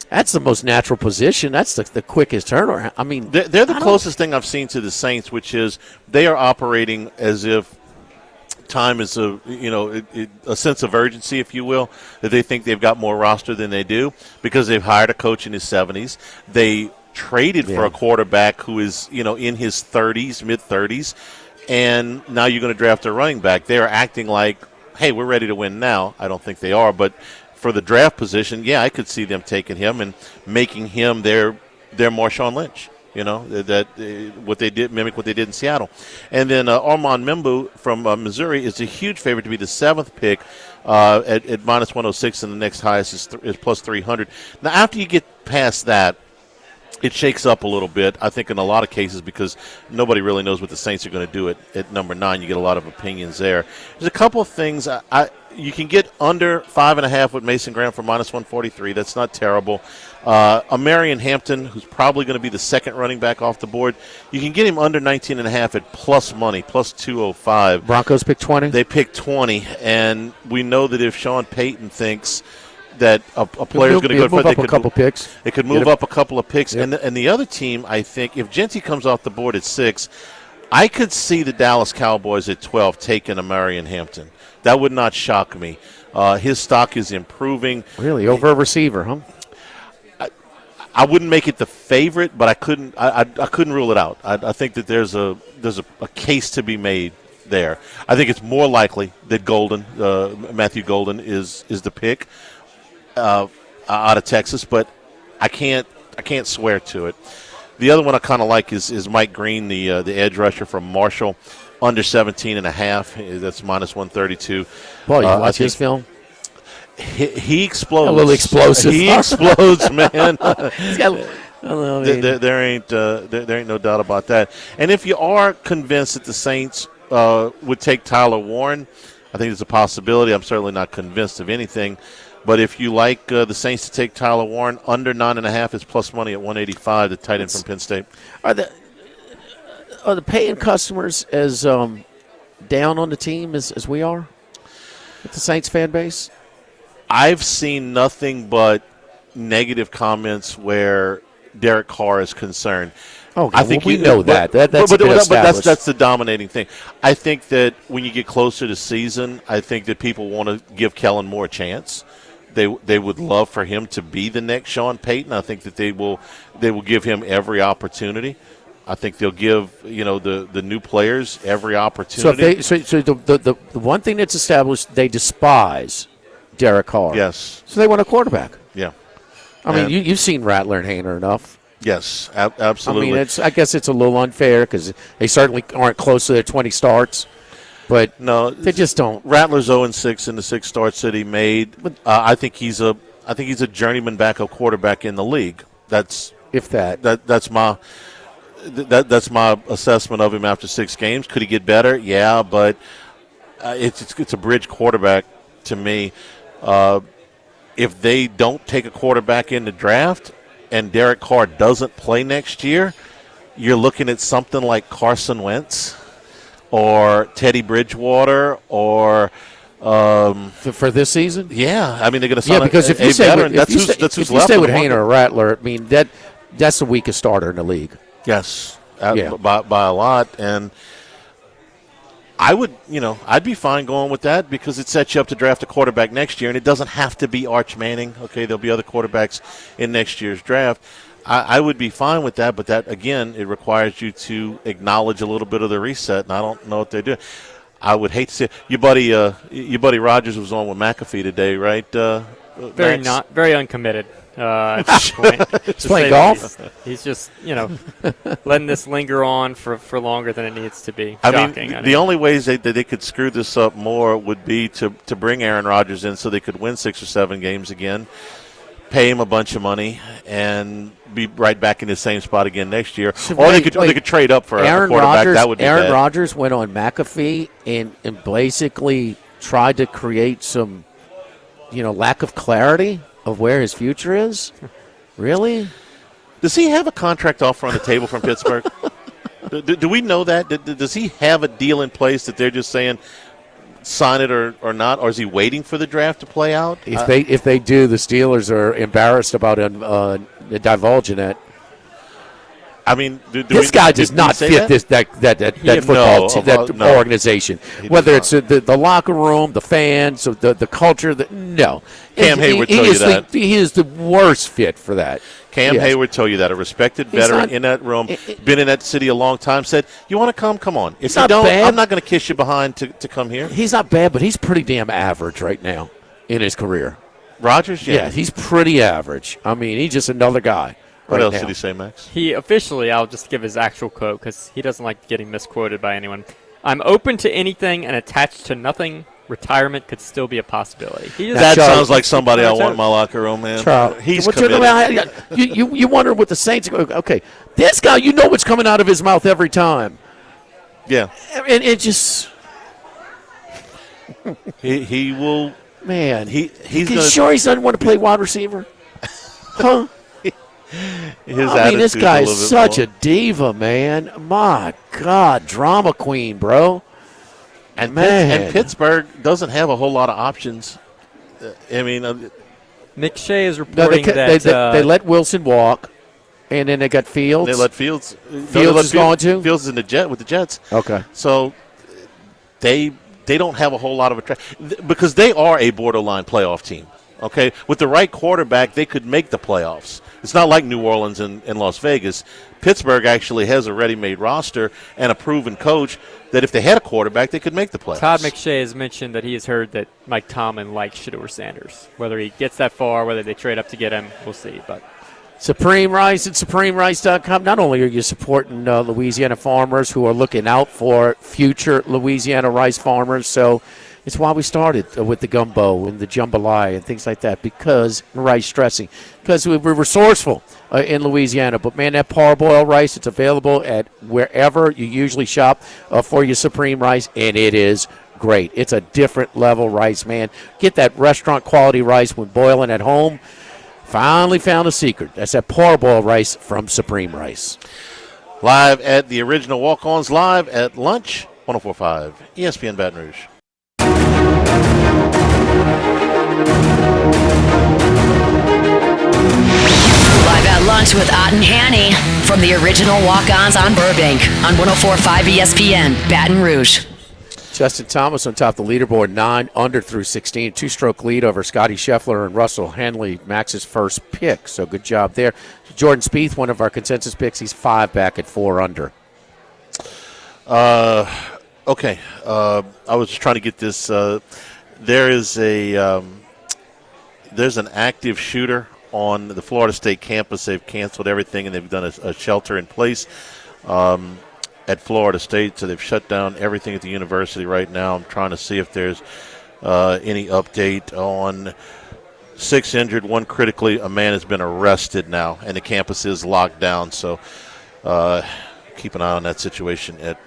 S6: That's the most natural position. That's the quickest turnaround. I mean,
S5: they're the closest thing I've seen to the Saints, which is they are operating as if time is a sense of urgency, if you will, that they think they've got more roster than they do because they've hired a coach in his 70s. They traded for a quarterback who is in his 30s, mid 30s, and now you're going to draft a running back. They are acting like, hey, we're ready to win now. I don't think they are, but for the draft position, I could see them taking him and making him their Marshawn Lynch. What they did, mimic what they did in Seattle. And then Armand Membu from Missouri is a huge favorite to be the seventh pick at minus 106, and the next highest is plus 300. Now, after you get past that, it shakes up a little bit, I think, in a lot of cases because nobody really knows what the Saints are going to do at number 9. You get a lot of opinions there. There's a couple of things. You can get under 5.5 with Mason Graham for minus 143. That's not terrible. Marion Hampton, who's probably going to be the second running back off the board, you can get him under 19.5 at plus money, plus 205.
S6: Broncos pick 20?
S5: They pick 20, and we know that if Sean Payton thinks that a player is going to go
S6: move up a couple picks.
S5: It could move up a couple of picks. Yep. And the other team, I think, if Genty comes off the board at 6, I could see the Dallas Cowboys at 12 taking a Marion Hampton. That would not shock me. His stock is improving.
S6: Really, over a receiver, huh?
S5: I wouldn't make it the favorite, but I couldn't rule it out. I think that there's a case to be made there. I think it's more likely that Matthew Golden is the pick out of Texas, but I can't swear to it. The other one I kind of like is Mike Green, the edge rusher from Marshall, under 17.5. That's minus 132.
S6: Well, you watch his film?
S5: He explodes.
S6: A little explosive.
S5: He explodes, man.
S6: He's got.
S5: There ain't no doubt about that. And if you are convinced that the Saints would take Tyler Warren. I think it's a possibility. I'm certainly not convinced of anything. But if you like the Saints to take Tyler Warren, under 9.5 is plus money at 185, the tight end from Penn State.
S6: Are the paying customers as down on the team as we are with the Saints fan base?
S5: I've seen nothing but negative comments where Derek Carr is concerned.
S6: Oh,
S5: I think
S6: we know that. That's
S5: the dominating thing. I think that when you get closer to season, I think that people want to give Kellen Moore a chance. They would love for him to be the next Sean Payton. I think that they will give him every opportunity. I think they'll give the new players every opportunity.
S6: So the one thing that's established, they despise Derek Carr.
S5: Yes.
S6: So they want a quarterback.
S5: Yeah.
S6: I mean, you've seen Rattler and Hainer enough.
S5: Yes, absolutely.
S6: I mean, I guess it's a little unfair because they certainly aren't close to their 20 starts. But
S5: no,
S6: they just don't.
S5: Rattler's 0-6 in the 6 starts that he made. I think he's a journeyman backup quarterback in the league. That's my assessment of him after 6 games. Could he get better? Yeah, but it's a bridge quarterback to me. If they don't take a quarterback in the draft and Derek Carr doesn't play next year, you're looking at something like Carson Wentz or Teddy Bridgewater or
S6: for this season.
S5: Yeah, I mean they're going to sign
S6: because if you stay with Hainer or Rattler, I mean that's the weakest starter in the league.
S5: Yes, by a lot, and I'd be fine going with that because it sets you up to draft a quarterback next year, and it doesn't have to be Arch Manning. Okay, there'll be other quarterbacks in next year's draft. I would be fine with that, but that, again, it requires you to acknowledge a little bit of the reset, and I don't know what they're doing. I would hate to see it. Your buddy Rogers was on with McAfee today, right?
S7: Very uncommitted. At this point.
S6: He's playing golf?
S7: He's just, letting this linger on for longer than it needs to be.
S5: Shocking, the only ways that they could screw this up more would be to bring Aaron Rodgers in so they could win 6 or 7 games again, pay him a bunch of money, and be right back in the same spot again next year. Or they could trade up for a quarterback. That would be
S6: Aaron Rodgers went on McAfee and basically tried to create some, lack of clarity of where his future is? Really?
S5: Does he have a contract offer on the table from Pittsburgh? Do we know that? Does he have a deal in place that they're just saying sign it or not? Or is he waiting for the draft to play out?
S6: If they do, the Steelers are embarrassed about divulging it.
S5: I mean,
S6: this guy does not fit that football team, that organization. Whether it's the locker room, the fans, the culture. No.
S5: Cam Hayward told you that.
S6: He is the worst fit for that.
S5: Cam Hayward told you that. A respected veteran in that room, been in that city a long time, said, you want to come? Come on. If you don't, I'm not going to kiss you behind to come here.
S6: He's not bad, but he's pretty damn average right now in his career.
S5: Rodgers,
S6: yeah, he's pretty average. I mean, he's just another guy.
S5: What else did he say, Max?
S7: He officially, I'll just give his actual quote because he doesn't like getting misquoted by anyone. I'm open to anything and attached to nothing. Retirement could still be a possibility.
S5: That sounds like somebody I want in my locker room, man. He's committed.
S6: You wonder what the Saints – okay, this guy, what's coming out of his mouth every time.
S5: Yeah.
S6: And it just –
S5: He will –
S6: man, he's sure he doesn't want to play wide receiver? Huh? This guy is such a diva, man. My God, drama queen, bro.
S5: And Pittsburgh doesn't have a whole lot of options.
S7: McShay is reporting that
S6: they let Wilson walk, and then they got Fields.
S5: They let Fields.
S6: Fields is going to.
S5: Fields is in with the Jets.
S6: Okay.
S5: So they don't have a whole lot of attraction because they are a borderline playoff team. Okay, with the right quarterback, they could make the playoffs. It's not like New Orleans and Las Vegas. Pittsburgh actually has a ready-made roster and a proven coach that if they had a quarterback, they could make the playoffs.
S7: Todd McShay has mentioned that he has heard that Mike Tomlin likes Shedeur Sanders. Whether he gets that far, whether they trade up to get him, we'll see. But
S6: Supreme Rice at SupremeRice.com. Not only are you supporting Louisiana farmers who are looking out for future Louisiana rice farmers, so It's why we started with the gumbo and the jambalaya and things like that, because rice dressing, because we were resourceful in Louisiana. But, man, that parboiled rice, it's available at wherever you usually shop for your supreme rice, and it is great. It's a different level rice, man. Get that restaurant quality rice when boiling at home. Finally found a secret. That's that parboiled rice from Supreme Rice.
S5: Live at the original Walk-Ons, live at lunch, 104.5 ESPN Baton Rouge.
S1: Live at lunch with Ott and Hanny from the original Walk-Ons on Burbank on 104.5 ESPN Baton Rouge.
S6: Justin Thomas on top of the leaderboard, 9 under through 16. Two-stroke lead over Scotty Scheffler and Russell Henley, Max's first pick. So good job there. Jordan Spieth, one of our consensus picks, he's 5 back at 4 under.
S5: Okay. I was just trying to get this. There's an active shooter on the Florida State campus. They've canceled everything, and they've done a shelter in place at Florida State, so they've shut down everything at the university right now. I'm trying to see if there's any update on 6 injured, 1 critically. A man has been arrested now, and the campus is locked down, so keep an eye on that situation at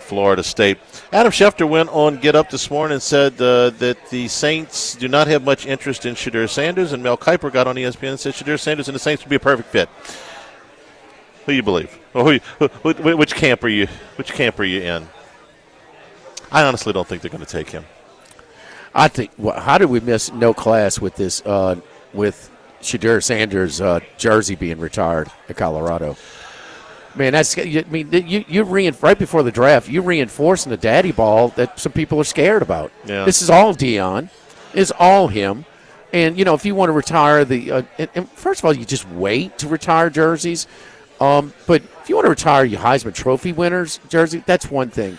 S5: Florida State. Adam Schefter went on Get Up this morning and said that the Saints do not have much interest in Shadur Sanders, and Mel Kiper got on ESPN and said Shadur Sanders and the Saints would be a perfect fit. Who you believe? Or which camp are you? Which camp are you in? I honestly don't think they're going to take him.
S6: I think. How did we miss no class with this? With Shadur Sanders' jersey being retired at Colorado. Man, you right before the draft, you're reinforcing the daddy ball that some people are scared about.
S5: Yeah.
S6: This is all Deion. It's all him. And, if you want to retire and first of all, you just wait to retire jerseys. But if you want to retire your Heisman Trophy winners jersey, that's one thing.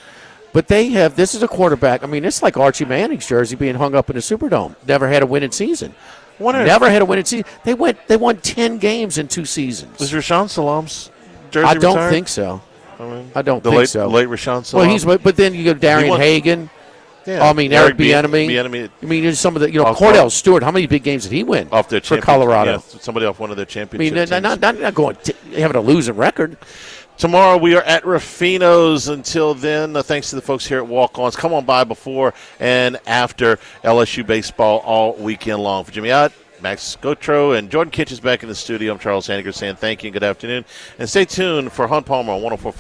S6: But this is a quarterback. I mean, it's like Archie Manning's jersey being hung up in a Superdome. Never had a winning season. Never had a winning season. They won 10 games in 2 seasons.
S5: Was Rashawn Salam's jersey
S6: I don't
S5: retired?
S6: think so. I don't
S5: the
S6: think
S5: late,
S6: so.
S5: Late Rashawn Salam.
S6: Well, but then you go Darian Hagan.
S5: Yeah.
S6: Eric Bieniemy. I mean, some of the Cordell Stewart. How many big games did he win
S5: off their
S6: for Colorado?
S5: Yeah, somebody off one of their championships.
S6: I mean, not going having a losing record.
S5: Tomorrow we are at Ruffino's. Until then, thanks to the folks here at Walk-Ons. Come on by before and after LSU baseball all weekend long. For Jimmy Ott, Max Gotro, and Jordan Kitchens back in the studio, I'm Charles Hanniger saying thank you and good afternoon. And stay tuned for Hunt Palmer on 104.5.